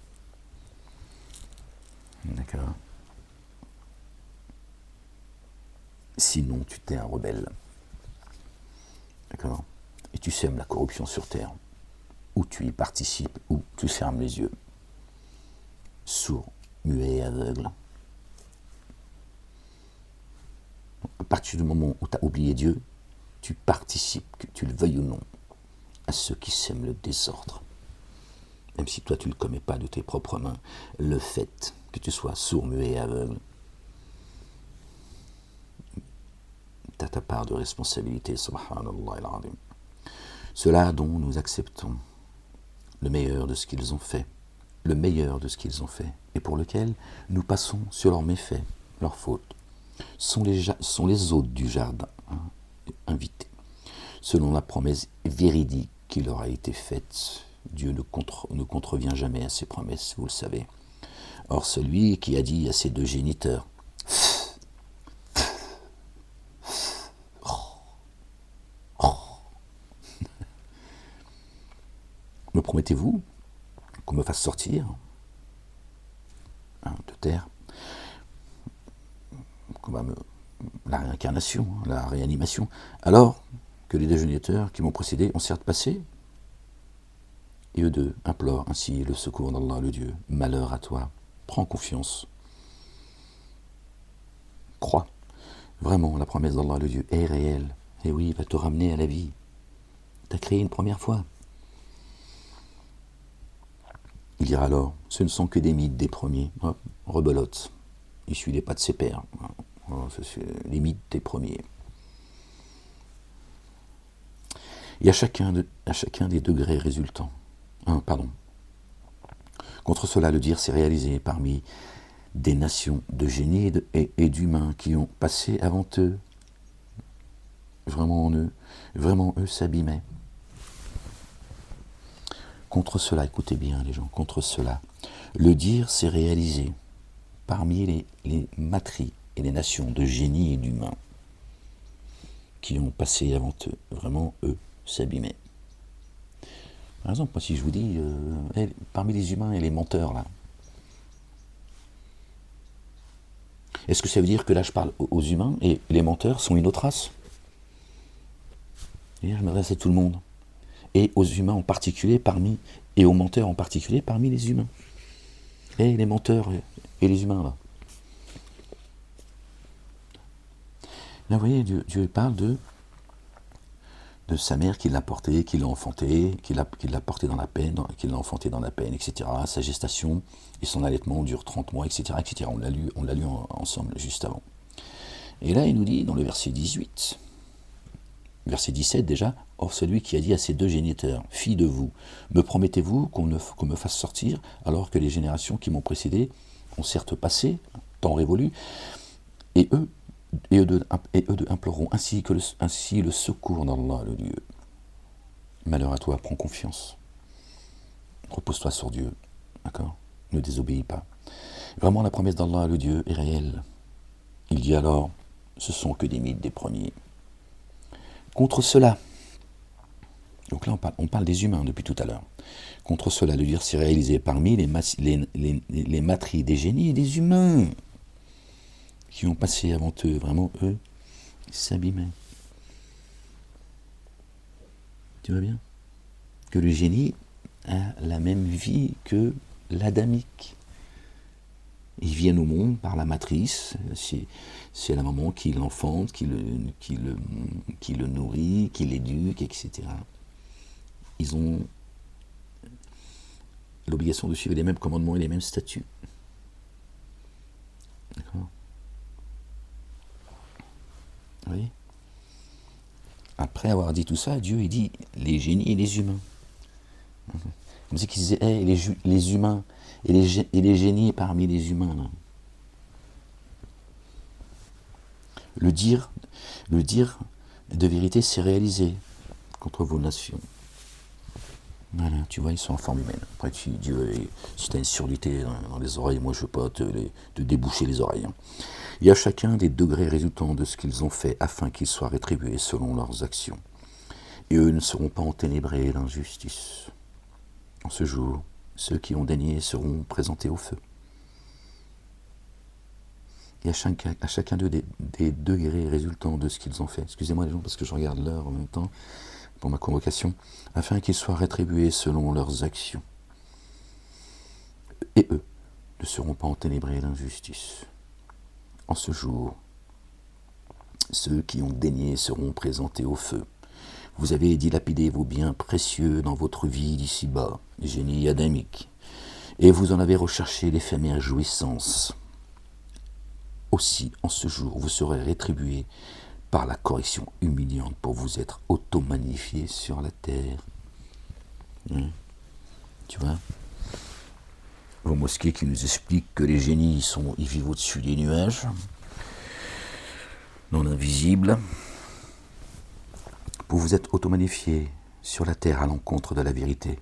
D'accord. Sinon, tu t'es un rebelle. D'accord. Et tu sèmes la corruption sur terre. Ou tu y participes, ou tu fermes les yeux. Sourd, muet et aveugle. À partir du moment où tu as oublié Dieu, tu participes, que tu le veuilles ou non, à ceux qui sèment le désordre. Même si toi tu ne le commets pas de tes propres mains, le fait que tu sois sourd, muet et aveugle, tu as ta part de responsabilité, subhanallah al-azim. Ceux-là dont nous acceptons le meilleur de ce qu'ils ont fait, le meilleur de ce qu'ils ont fait, et pour lequel nous passons sur leurs méfaits, leurs fautes, sont les hôtes du jardin, invités, selon la promesse véridique qui leur a été faite. Dieu ne contrevient jamais à ses promesses, vous le savez. Or, celui qui a dit à ses deux géniteurs, me promettez-vous qu'on me fasse sortir de terre, la réincarnation, la réanimation, alors que les deux géniteurs qui m'ont précédé ont certes passé, et eux deux implorent ainsi le secours d'Allah le Dieu. Malheur à toi, prends confiance, crois, vraiment la promesse d'Allah le Dieu est réelle, et oui, il va te ramener à la vie. T'as créé une première fois. Il dira alors, ce ne sont que des mythes des premiers, rebelote, il suit les pas de ses pères, c'est les mythes des premiers. Et à chacun des degrés résultants, contre cela, le dire s'est réalisé parmi des nations de génies et d'humains qui ont passé avant eux. Vraiment eux s'abîmaient. Contre cela, écoutez bien les gens, contre cela, le dire s'est réalisé parmi les matries et les nations de génies et d'humains qui ont passé avant eux. Vraiment eux s'abîmaient. Par exemple, moi si je vous dis, parmi les humains et les menteurs là, est-ce que ça veut dire que là je parle aux humains et les menteurs sont une autre race? Et je m'adresse à tout le monde. Et aux humains en particulier et aux menteurs en particulier parmi les humains. Et les menteurs et les humains là. Là vous voyez, Dieu parle de sa mère qui l'a porté, qui l'a enfanté, qui l'a porté dans la peine, qui l'a enfanté dans la peine, etc. Sa gestation et son allaitement dure 30 mois, etc. etc. On l'a lu ensemble juste avant. Et là il nous dit dans le verset 18, verset 17 déjà, « Or celui qui a dit à ses deux géniteurs, « Filles de vous, me promettez-vous qu'on me fasse sortir, alors que les générations qui m'ont précédé ont certes passé, temps révolu, et eux deux imploreront ainsi le secours d'Allah le Dieu. Malheur à toi, prends confiance. Repose-toi sur Dieu, d'accord? Ne désobéis pas. Vraiment la promesse d'Allah le Dieu est réelle. Il dit alors, ce sont que des mythes des premiers. Contre cela, donc là on parle des humains depuis tout à l'heure. Contre cela, le dire s'est réalisé parmi les matries des génies et des humains qui ont passé avant eux. Vraiment, eux, ils s'abîmaient. Tu vois bien? Que le génie a la même vie que l'adamique. Ils viennent au monde par la matrice, c'est la maman qui l'enfante, qui le nourrit, qui l'éduque, etc. Ils ont l'obligation de suivre les mêmes commandements et les mêmes statuts. D'accord? Vous voyez? Après avoir dit tout ça, Dieu il dit les génies et les humains. Comme si qu'il disait les humains et les génies parmi les humains. Là. Le dire de vérité s'est réalisé contre vos nations. Voilà, tu vois, ils sont en forme humaine. Après, Dieu, si tu as une surdité dans les oreilles, moi je ne veux pas te déboucher les oreilles. Il y a chacun des degrés résultants de ce qu'ils ont fait afin qu'ils soient rétribués selon leurs actions. Et eux ne seront pas enténébrés l'injustice. En ce jour, ceux qui ont daigné seront présentés au feu. Et à chacun d'eux des degrés résultants de ce qu'ils ont fait. Excusez-moi les gens parce que je regarde l'heure en même temps pour ma convocation, afin qu'ils soient rétribués selon leurs actions. Et eux ne seront pas enténébrés d'injustice. En ce jour, Ceux qui ont daigné seront présentés au feu. Vous avez dilapidé vos biens précieux dans votre vie d'ici-bas, génie adamique, et vous en avez recherché l'éphémère jouissance. Aussi, en ce jour, vous serez rétribués par la correction humiliante pour vous être auto-magnifié sur la terre. Tu vois, vos mosquées qui nous expliquent que les génies ils vivent au-dessus des nuages, non invisibles, pour vous être auto-magnifié sur la terre à l'encontre de la vérité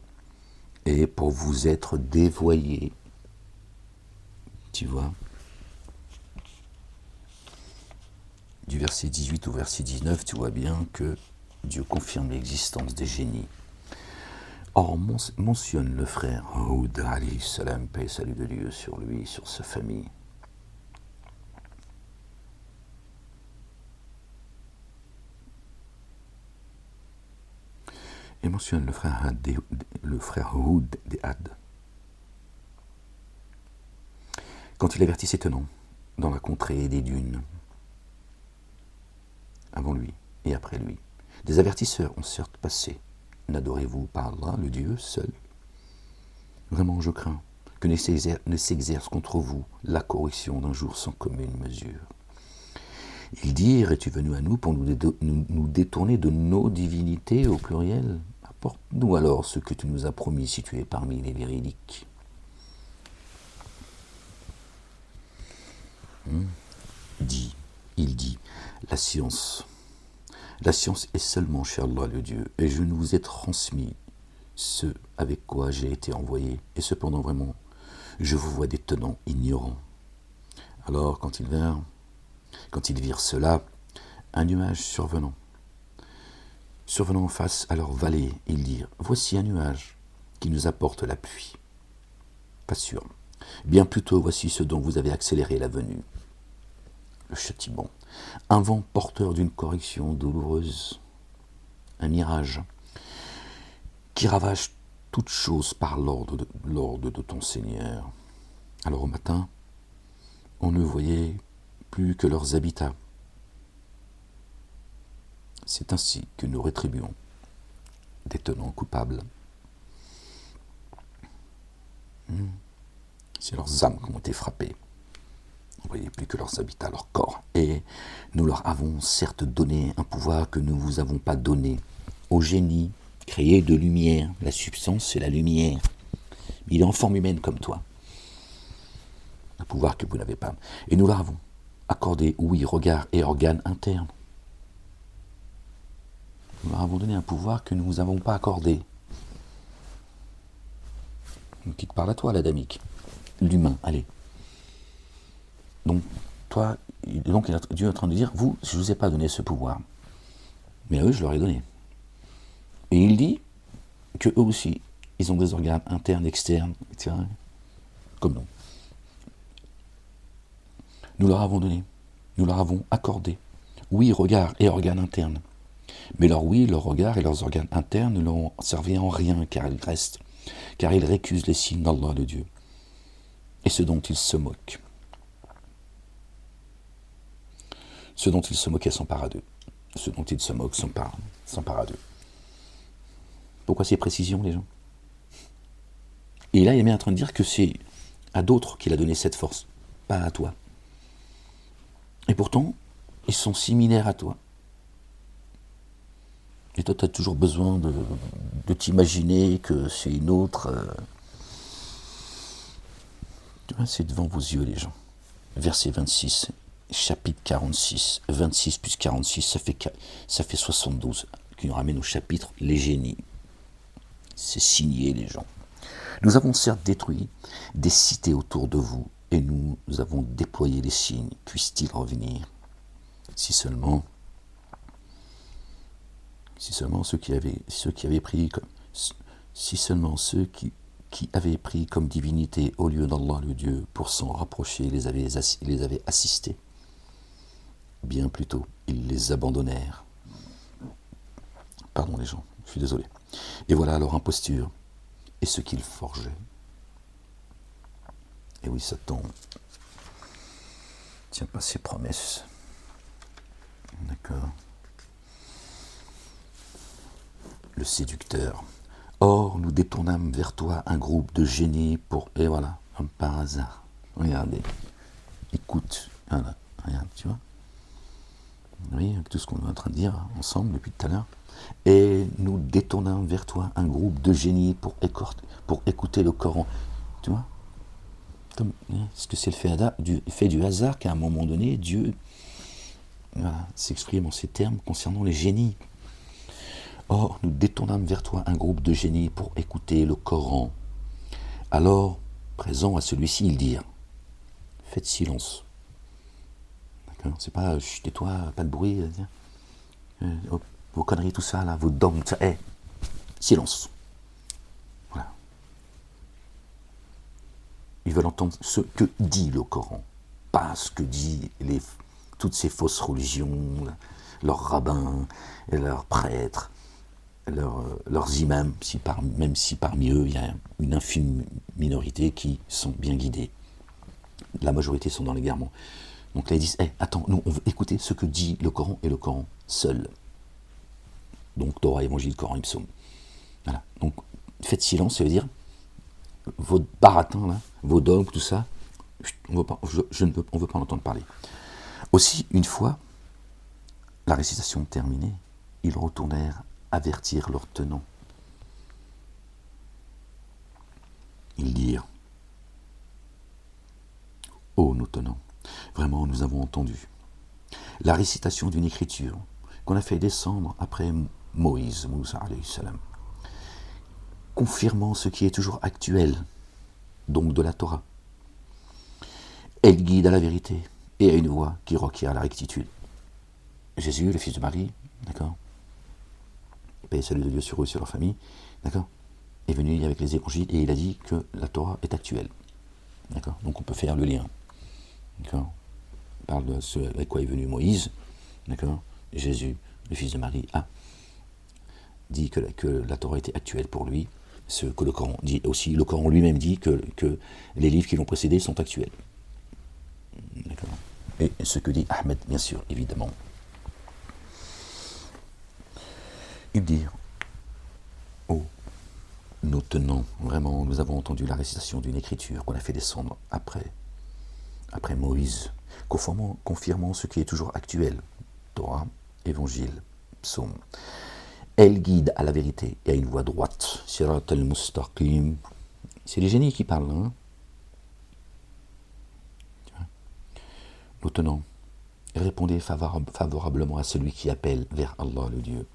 et pour vous être dévoyé. Tu vois, du verset 18 au verset 19, tu vois bien que Dieu confirme l'existence des génies. Or, mentionne le frère Hud alayhi salam, paix et salut de Dieu sur lui, sur sa famille. Et mentionne le frère Hud des Had. Quand il avertit ses tenants dans la contrée des dunes, avant lui et après lui, des avertisseurs ont certes passé. N'adorez-vous pas Allah, le Dieu seul? Vraiment, je crains que ne s'exerce contre vous la correction d'un jour sans commune mesure. Ils dirent, es-tu venu à nous pour nous détourner de nos divinités au pluriel? Apporte-nous alors ce que tu nous as promis si tu es parmi les véridiques. Il dit, la science est seulement chez Allah le Dieu, et je ne vous ai transmis ce avec quoi j'ai été envoyé, et cependant vraiment, je vous vois des tenants ignorants. Alors quand ils virent cela, un nuage survenant en face à leur vallée, ils dirent, voici un nuage qui nous apporte la pluie. Pas sûr. Bien plutôt, voici ce dont vous avez accéléré la venue. Le châtiment. Un vent porteur d'une correction douloureuse. Un mirage qui ravage toute chose par l'ordre de ton Seigneur. Alors au matin, on ne voyait plus que leurs habitats. C'est ainsi que nous rétribuons des tenants coupables. C'est leurs âmes qui ont été frappées. On ne voyait plus que leurs habitats, leur corps. Et nous leur avons certes donné un pouvoir que nous ne vous avons pas donné. Au génie, créé de lumière. La substance, c'est la lumière. Il est en forme humaine comme toi. Un pouvoir que vous n'avez pas. Et nous leur avons accordé, oui, regard et organes internes. Nous leur avons donné un pouvoir que nous ne vous avons pas accordé. Qui te parle à toi, l'adamique. L'humain, allez. Donc, Dieu est en train de dire, vous, je ne vous ai pas donné ce pouvoir. Mais à eux, je leur ai donné. Et il dit que eux aussi, ils ont des organes internes, externes, etc. Comme nous. Nous leur avons donné. Nous leur avons accordé. Oui, regard et organes internes. Mais leur oui, leur regard et leurs organes internes ne leur ont servi en rien, car ils récusent les signes d'Allah le Dieu. Et ce dont ils se moquent. Ce dont ils se moquaient s'empare d'eux. Ce dont ils se moquent s'empare d'eux. Pourquoi ces précisions, les gens? Et là, il est bien en train de dire que c'est à d'autres qu'il a donné cette force, pas à toi. Et pourtant, ils sont similaires à toi. Et toi, tu as toujours besoin de t'imaginer que c'est une autre... C'est devant vos yeux, les gens. Verset 26, chapitre 46. 26 plus 46, ça fait 72, qui nous ramène au chapitre Les génies. C'est signé, les gens. Nous avons certes détruit des cités autour de vous, et nous avons déployé les signes. Puissent-ils revenir? Si seulement ceux qui avaient pris comme divinité au lieu d'Allah le Dieu pour s'en rapprocher les avaient assistés. Bien plus tôt, ils les abandonnèrent. Pardon les gens, je suis désolé. Et voilà leur imposture et ce qu'ils forgeaient. Et oui, Satan tient pas ses promesses. D'accord. Le séducteur. Or, nous détournâmes vers toi un groupe de génies pour... Et voilà, comme par hasard. Regardez. Écoute. Voilà. Regarde, tu vois. Oui, tout ce qu'on est en train de dire ensemble depuis tout à l'heure. Et nous détournâmes vers toi un groupe de génies pour écouter le Coran. Tu vois. Est-ce que c'est le fait du hasard qu'à un moment donné, Dieu s'exprime en ces termes concernant les génies. Or, nous détournâmes vers toi un groupe de génies pour écouter le Coran. Alors, présent à celui-ci, ils dirent, faites silence. D'accord. C'est pas, tais-toi, pas de bruit, vos conneries, tout ça, là, vos dogmes, ça, silence. Voilà. Ils veulent entendre ce que dit le Coran, pas ce que dit toutes ces fausses religions, leurs rabbins, et leurs prêtres, leurs imams, même si parmi eux il y a une infime minorité qui sont bien guidés. La majorité sont dans l'égarement. Donc là ils disent, attends, nous on veut écouter ce que dit le Coran et le Coran seul. Donc Torah, Évangile, Coran et Psaume. Voilà. Donc faites silence, ça veut dire vos baratins là, vos dogmes, tout ça, on veut pas en entendre parler. Aussi, une fois la récitation terminée, ils retournèrent avertir leurs tenants. Ils dirent, ô nos tenants, vraiment nous avons entendu la récitation d'une écriture qu'on a fait descendre après Moïse, Moussa alayhi salam, confirmant ce qui est toujours actuel, donc de la Torah. Elle guide à la vérité et à une voie qui requiert la rectitude. Jésus, le fils de Marie, d'accord, paix et salut de Dieu sur eux et sur leur famille, d'accord, est venu avec les évangiles et il a dit que la Torah est actuelle. D'accord. Donc on peut faire le lien. D'accord. On parle de ce avec quoi est venu Moïse. D'accord. Jésus, le fils de Marie, a dit que la Torah était actuelle pour lui. Ce que le Coran dit aussi, le Coran lui-même dit que les livres qui l'ont précédé sont actuels. D'accord. Et ce que dit Ahmed, bien sûr, évidemment. Il dit, oh, nous tenons, vraiment, nous avons entendu la récitation d'une écriture qu'on a fait descendre après Moïse, confirmant ce qui est toujours actuel, Torah, Évangile, Psaume. Elle guide à la vérité et à une voie droite, Sirat al-Mustaqim. C'est les génies qui parlent, hein. Nous tenons, répondez favorablement à celui qui appelle vers Allah le Dieu,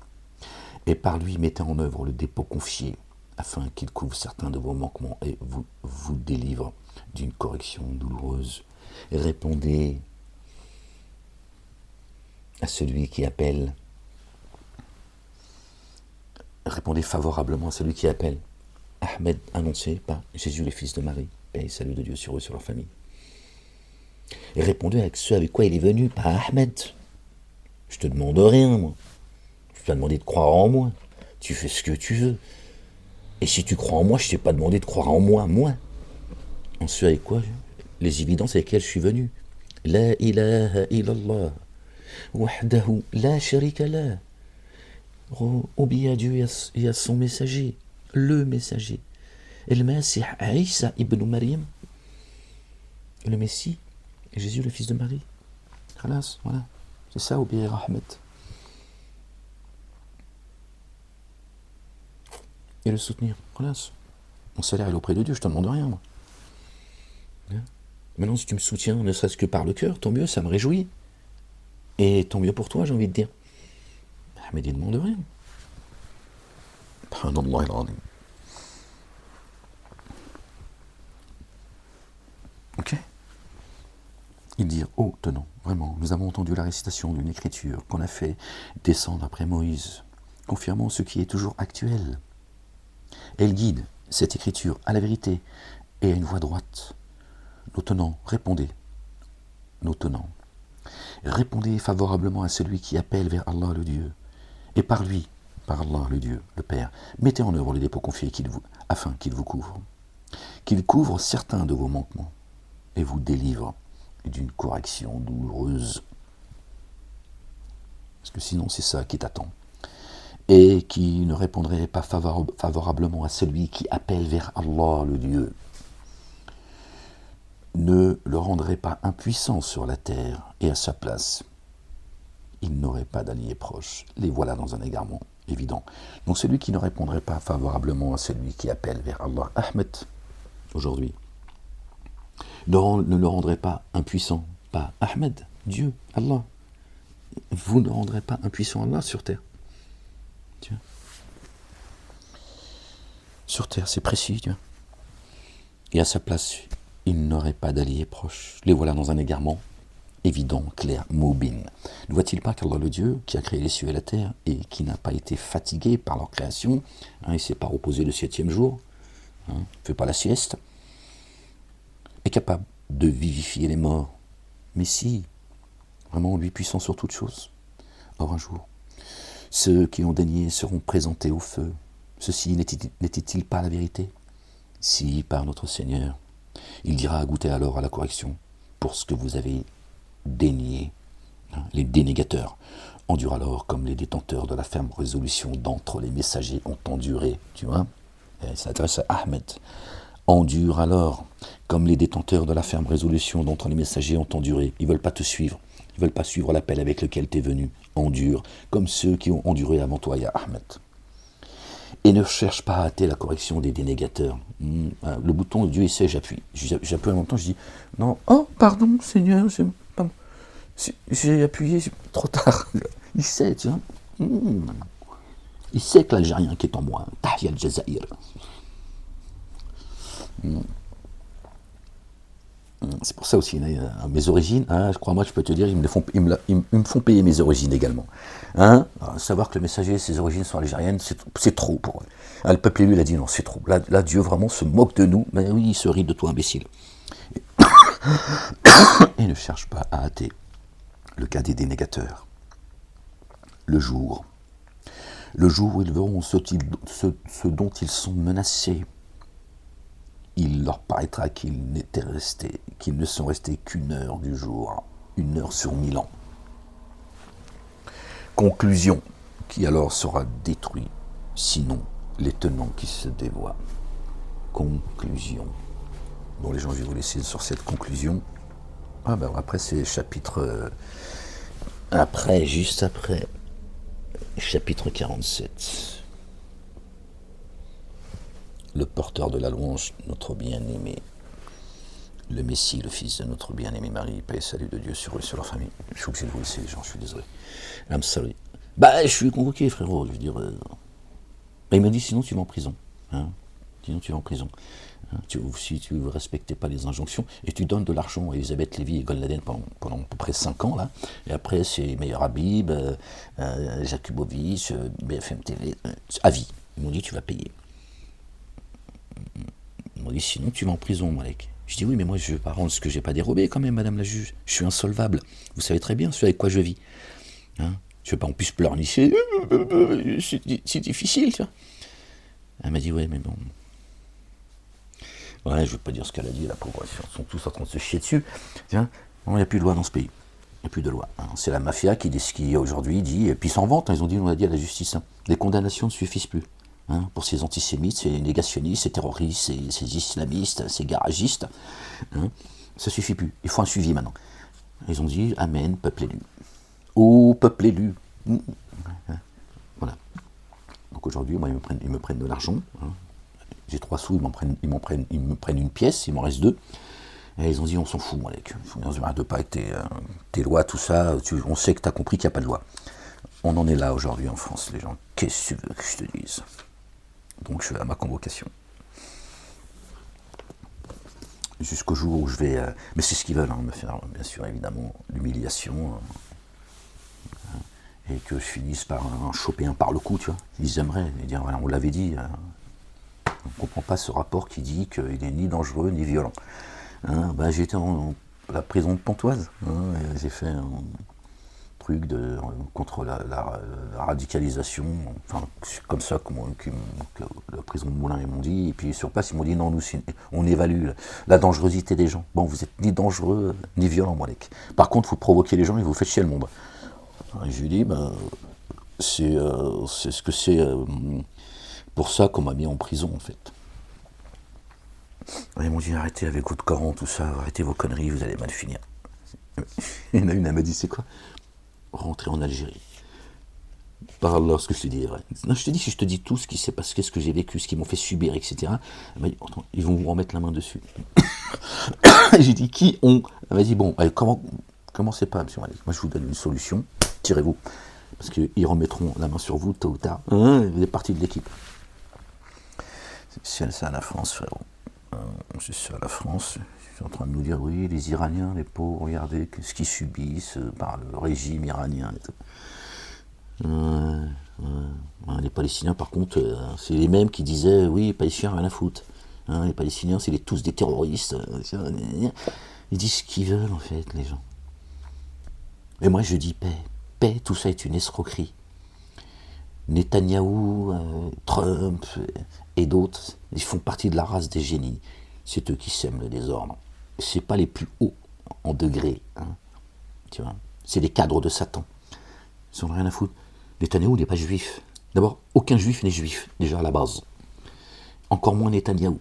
et par lui mettez en œuvre le dépôt confié, afin qu'il couvre certains de vos manquements et vous délivre d'une correction douloureuse. Répondez à celui qui appelle. Répondez favorablement à celui qui appelle. Ahmed annoncé par Jésus le fils de Marie, paix et salut de Dieu sur eux, sur leur famille. Et répondez avec ce avec quoi il est venu, pas Ahmed. Je te demande rien, moi. Je t'ai demandé de croire en moi. Tu fais ce que tu veux. Et si tu crois en moi, je t'ai pas demandé de croire en moi, moi. En ce avec quoi les évidences avec lesquelles je suis venu. La ilaha illallah. Wahdahu la sharika la. Obéis à Dieu et à son messager. Le messager. Et le Messie Isa ibn Maryam. Le Messie. Et Jésus le fils de Marie. Khalas, voilà. C'est ça, obéir à Ahmed. Et le soutenir. Khalas. Mon salaire est auprès de Dieu, je te demande rien, moi. Maintenant, si tu me soutiens, ne serait-ce que par le cœur, tant mieux, ça me réjouit. Et tant mieux pour toi, j'ai envie de dire. Mais il ne demande rien. Ok. Ils dirent, oh, tenons, vraiment, nous avons entendu la récitation d'une écriture qu'on a fait descendre après Moïse, confirmant ce qui est toujours actuel. Elle guide cette écriture à la vérité et à une voie droite. Nos tenants, répondez. Nos tenants, répondez favorablement à celui qui appelle vers Allah le Dieu, et par lui, par Allah le Dieu, le Père, mettez en œuvre le dépôt confié afin qu'il vous couvre. Qu'il couvre certains de vos manquements et vous délivre d'une correction douloureuse. parce que sinon c'est ça qui t'attend. Et qui ne répondrait pas favorablement à celui qui appelle vers Allah, le Dieu, ne le rendrait pas impuissant sur la terre, et à sa place, il n'aurait pas d'alliés proches. Les voilà dans un égarement évident. Donc celui qui ne répondrait pas favorablement à celui qui appelle vers Allah, Ahmed, aujourd'hui, ne le rendrait pas impuissant, pas Ahmed, Dieu, Allah. Vous ne rendrez pas impuissant Allah sur terre. Tu vois. Sur terre, c'est précis, tu vois. Et à sa place, il n'aurait pas d'alliés proches. Les voilà dans un égarement évident, clair, moubin. Ne voit-il pas qu'Allah le Dieu, qui a créé les cieux et la terre, et qui n'a pas été fatigué par leur création, il ne s'est pas reposé le 7e jour, ne fait pas la sieste, est capable de vivifier les morts. Mais si, vraiment lui puissant sur toutes choses. Or un jour, ceux qui ont daigné seront présentés au feu. Ceci n'était-il pas la vérité? Si, par notre Seigneur, il dira goûter alors à la correction pour ce que vous avez dénié. Les dénégateurs endurent alors comme les détenteurs de la ferme résolution d'entre les messagers ont enduré. Tu vois, ça s'adresse à Ahmed. Endure alors comme les détenteurs de la ferme résolution d'entre les messagers ont enduré. Ils ne veulent pas te suivre. Ils ne veulent pas suivre l'appel avec lequel tu es venu. Endure comme ceux qui ont enduré avant toi, ya Ahmed. Et ne cherche pas à hâter la correction des dénégateurs. Le bouton, Dieu essaie, j'appuie. J'appuie en même temps, je dis, non, oh, pardon, Seigneur, j'ai appuyé trop tard. Il sait, tu vois. Il sait que l'Algérien qui est en moi, Tahia al-Jazair. C'est pour ça aussi, mes origines, je crois, moi, je peux te dire, ils me font payer mes origines également. Savoir que le messager, ses origines sont algériennes, c'est trop pour eux. Le peuple élu, il a dit non, c'est trop. Là, Dieu vraiment se moque de nous, mais oui, il se rit de toi, imbécile. Et ne cherche pas à hâter le cas des dénégateurs. Le jour où ils verront ce dont ils sont menacés, il leur paraîtra qu'ils ne sont restés qu'une heure du jour, 1 heure sur 1000 ans. Conclusion, qui alors sera détruit, sinon les tenants qui se dévoient. Conclusion. Bon, les gens, je vais vous laisser sur cette conclusion. Après, c'est chapitre... juste après, chapitre 47. Le porteur de la louange, notre bien-aimé, le Messie, le fils de notre bien-aimé Marie, paix et salut de Dieu sur eux et sur leur famille. Je suis obligé de vous laisser, les gens, je suis désolé. I'm sorry. Je suis convoqué, frérot, je veux dire... il m'a dit, sinon tu vas en prison. Sinon tu vas en prison. Si tu ne respectais pas les injonctions, et tu donnes de l'argent à Elisabeth Lévy et Golnaden pendant à peu près 5 ans, là, et après c'est Meilleur Habib, Jakubowicz, BFM TV, à vie. Ils m'ont dit, tu vas payer. Ils m'ont dit, sinon tu vas en prison, Malek. Je dis, oui, mais moi je ne vais pas rendre ce que j'ai pas dérobé quand même, madame la juge. Je suis insolvable. Vous savez très bien ce avec quoi je vis. Je ne veux pas en plus pleurnicher. C'est difficile, tu vois. Elle m'a dit, ouais, mais bon. Ouais, je ne veux pas dire ce qu'elle a dit, la pauvre. Ils sont tous en train de se chier dessus. Tiens, il n'y a plus de loi dans ce pays. Il n'y a plus de loi. C'est la mafia qui aujourd'hui dit, et puis ils s'en vantent, ils ont dit, on l'a dit à la justice, les condamnations ne suffisent plus. Pour ces antisémites, ces négationnistes, ces terroristes, ces islamistes, ces garagistes. Ça suffit plus. Il faut un suivi maintenant. Ils ont dit, amen, peuple élu. Ô peuple élu. Voilà. Donc aujourd'hui, moi, ils me prennent de l'argent. J'ai 3 sous, ils me prennent une pièce, il m'en reste 2. Et ils ont dit, on s'en fout, mec. On ne de pas avec tes lois, tout ça. On sait que tu as compris qu'il n'y a pas de loi. On en est là aujourd'hui en France, les gens. Qu'est-ce que tu veux que je te dise? Donc je vais à ma convocation. Jusqu'au jour où je vais... mais c'est ce qu'ils veulent, me faire, bien sûr, évidemment, l'humiliation. Et que je finisse par choper un par le cou, tu vois. Ils aimeraient dire, voilà, on l'avait dit. On ne comprend pas ce rapport qui dit qu'il n'est ni dangereux ni violent. J'ai été en la prison de Pontoise. J'ai fait un truc contre la radicalisation. Enfin, c'est comme ça que la prison de Moulins, ils m'ont dit. Et puis sur place, ils m'ont dit, non, nous, on évalue la dangerosité des gens. Bon, vous n'êtes ni dangereux ni violent, Malek. Par contre, vous provoquez les gens et vous faites chier le monde. Et je lui dis, ben, c'est ce que c'est pour ça qu'on m'a mis en prison, en fait. Et ils m'ont dit, arrêtez avec votre Coran, tout ça, arrêtez vos conneries, vous allez mal finir. Il y en a une, elle m'a dit, c'est quoi? Rentrer en Algérie. Par Allah, ce que je te dis est vrai. Non, je te dis, si je te dis tout ce qui s'est passé, ce que j'ai vécu, ce qu'ils m'ont fait subir, etc., elle m'a dit, attends, ils vont vous remettre la main dessus. J'ai dit, qui ont? Elle m'a dit, bon, allez, commencez pas, monsieur Malik. Moi, je vous donne une solution, tirez-vous. Parce qu'ils remettront la main sur vous, tôt ou tard. Vous êtes partie de l'équipe. C'est ça la France, frérot. C'est ça la France. Ils sont en train de nous dire, oui, les Iraniens, les pauvres, regardez ce qu'ils subissent par le régime iranien et tout. Les Palestiniens, par contre, c'est les mêmes qui disaient, oui, les Palestiniens, rien à foutre. Les Palestiniens, c'est tous des terroristes. Ils disent ce qu'ils veulent, en fait, les gens. Mais moi, je dis paix. Paix, tout ça est une escroquerie. Netanyahou, Trump et d'autres, ils font partie de la race des génies. C'est eux qui sèment le désordre. C'est pas les plus hauts en degré. Tu vois, c'est les cadres de Satan. Ils n'ont rien à foutre. Netanyahou n'est pas juif. D'abord, aucun juif n'est juif, déjà à la base. Encore moins Netanyahou.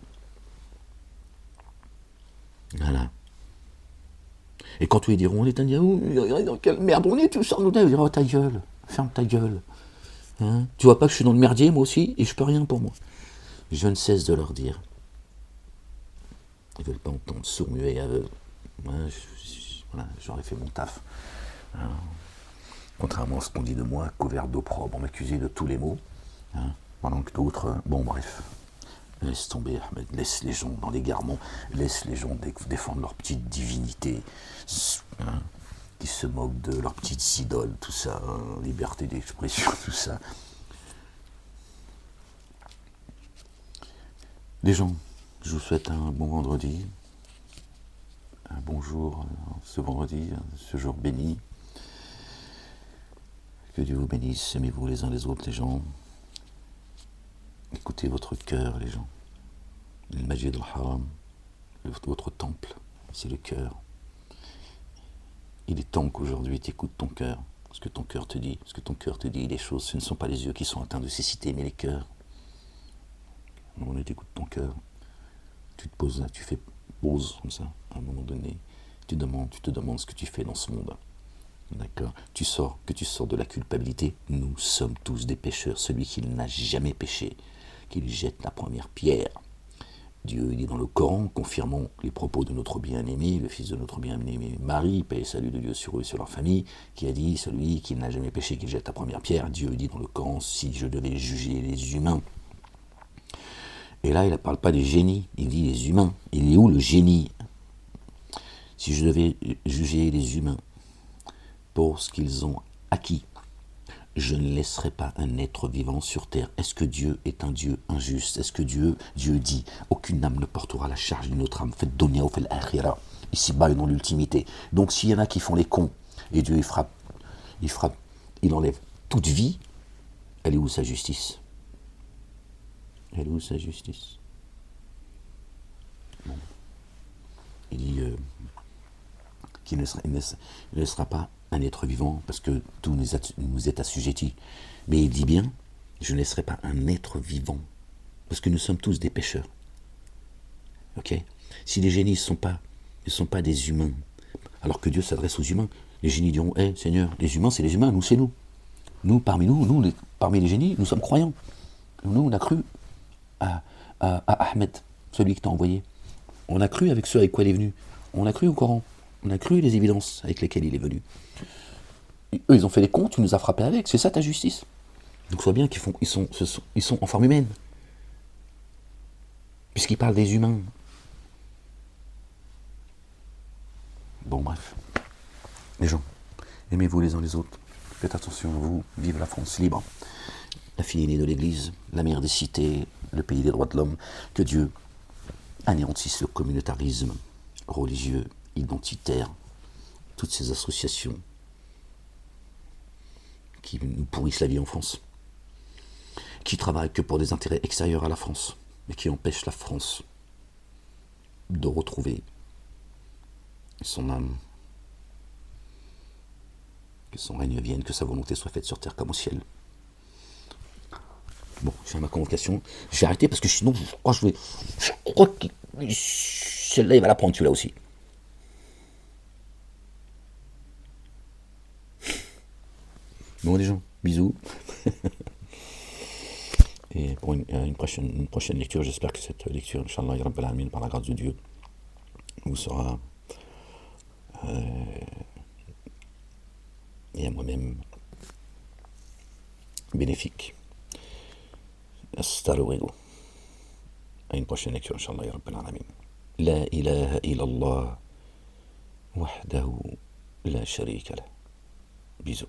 Voilà. Et quand ils diront Netanyahou, dans quelle merde on est, tout ça, nous diront, oh, ta gueule, ferme ta gueule. Tu vois pas que je suis dans le merdier, moi aussi, et je peux rien pour moi. Je ne cesse de leur dire. Ils veulent pas entendre, sourds, muets et aveugles. Voilà, j'aurais fait mon taf. Contrairement à ce qu'on dit de moi, couvert d'opprobre, on m'accusait de tous les maux. Pendant que d'autres, bon bref. Laisse tomber, Ahmed, laisse les gens dans l'égarement, laisse les gens défendre leur petite divinité, qui se moquent de leurs petites idoles, tout ça, liberté d'expression, tout ça. Les gens, je vous souhaite un bon vendredi, un bon jour ce vendredi, ce jour béni. Que Dieu vous bénisse, aimez-vous les uns les autres, les gens. Écoutez votre cœur, les gens. Le Masjid al-Haram, votre temple, c'est le cœur. Il est temps qu'aujourd'hui tu écoutes ton cœur, ce que ton cœur te dit. Ce que ton cœur te dit, les choses, ce ne sont pas les yeux qui sont atteints de cécité, mais les cœurs. On écoute ton cœur. Tu te poses là, tu fais pause comme ça, à un moment donné. Tu te demandes ce que tu fais dans ce monde. D'accord? Que tu sors de la culpabilité. Nous sommes tous des pécheurs. Celui qui n'a jamais péché, qu'il jette la première pierre. Dieu dit dans le Coran, confirmant les propos de notre bien-aimé, le fils de notre bien-aimé Marie, paix et salut de Dieu sur eux et sur leur famille, qui a dit, celui qui n'a jamais péché, qu'il jette la première pierre. Dieu dit dans le Coran, si je devais juger les humains. Et là, il ne parle pas des génies, il dit les humains. Il est où le génie? Si je devais juger les humains pour ce qu'ils ont acquis, je ne laisserai pas un être vivant sur terre. Est-ce que Dieu est un Dieu injuste? Est-ce que Dieu dit, aucune âme ne portera la charge d'une autre âme, fait dunya ou fait l'akhira, ici-bas et dans l'ultimité. Donc s'il y en a qui font les cons, et Dieu il enlève toute vie, elle est où sa justice? Elle est où sa justice? Bon. Il dit qu'il ne sera pas un être vivant, parce que tout nous est assujetti. Mais il dit bien, je ne laisserai pas un être vivant, parce que nous sommes tous des pécheurs. Ok? Si les génies ne sont pas des humains, alors que Dieu s'adresse aux humains, les génies diront, Seigneur, les humains, c'est les humains, nous, c'est nous. Nous, parmi les génies, nous sommes croyants. Nous, on a cru à Ahmed, celui qui t'a envoyé. On a cru avec ceux avec quoi il est venu. On a cru au Coran. On a cru les évidences avec lesquelles il est venu. Et eux, ils ont fait les comptes, tu nous as frappé avec. C'est ça ta justice. Donc, soit bien ils sont en forme humaine. Puisqu'ils parlent des humains. Bon, bref. Les gens, aimez-vous les uns les autres. Faites attention à vous. Vive la France libre. La fille aînée de l'Église, la mère des cités, le pays des droits de l'homme. Que Dieu anéantisse le communautarisme religieux, identitaire, toutes ces associations qui nous pourrissent la vie en France, qui travaillent que pour des intérêts extérieurs à la France, mais qui empêchent la France de retrouver son âme. Que son règne vienne, que sa volonté soit faite sur terre comme au ciel. Bon, je fais ma convocation. Je vais arrêter parce que sinon, je crois que celle-là, il va la prendre, celui-là aussi. Bon, les gens, bisous. Et pour une prochaine lecture, j'espère que cette lecture, Inch'Allah, Rabbil Alamin, par la grâce de Dieu, vous sera, et à moi-même, bénéfique. Hasta luego. À une prochaine lecture, Inch'Allah, Rabbil Alamin. La ilaha illallah, wahdahu la sharika lah. Bisous.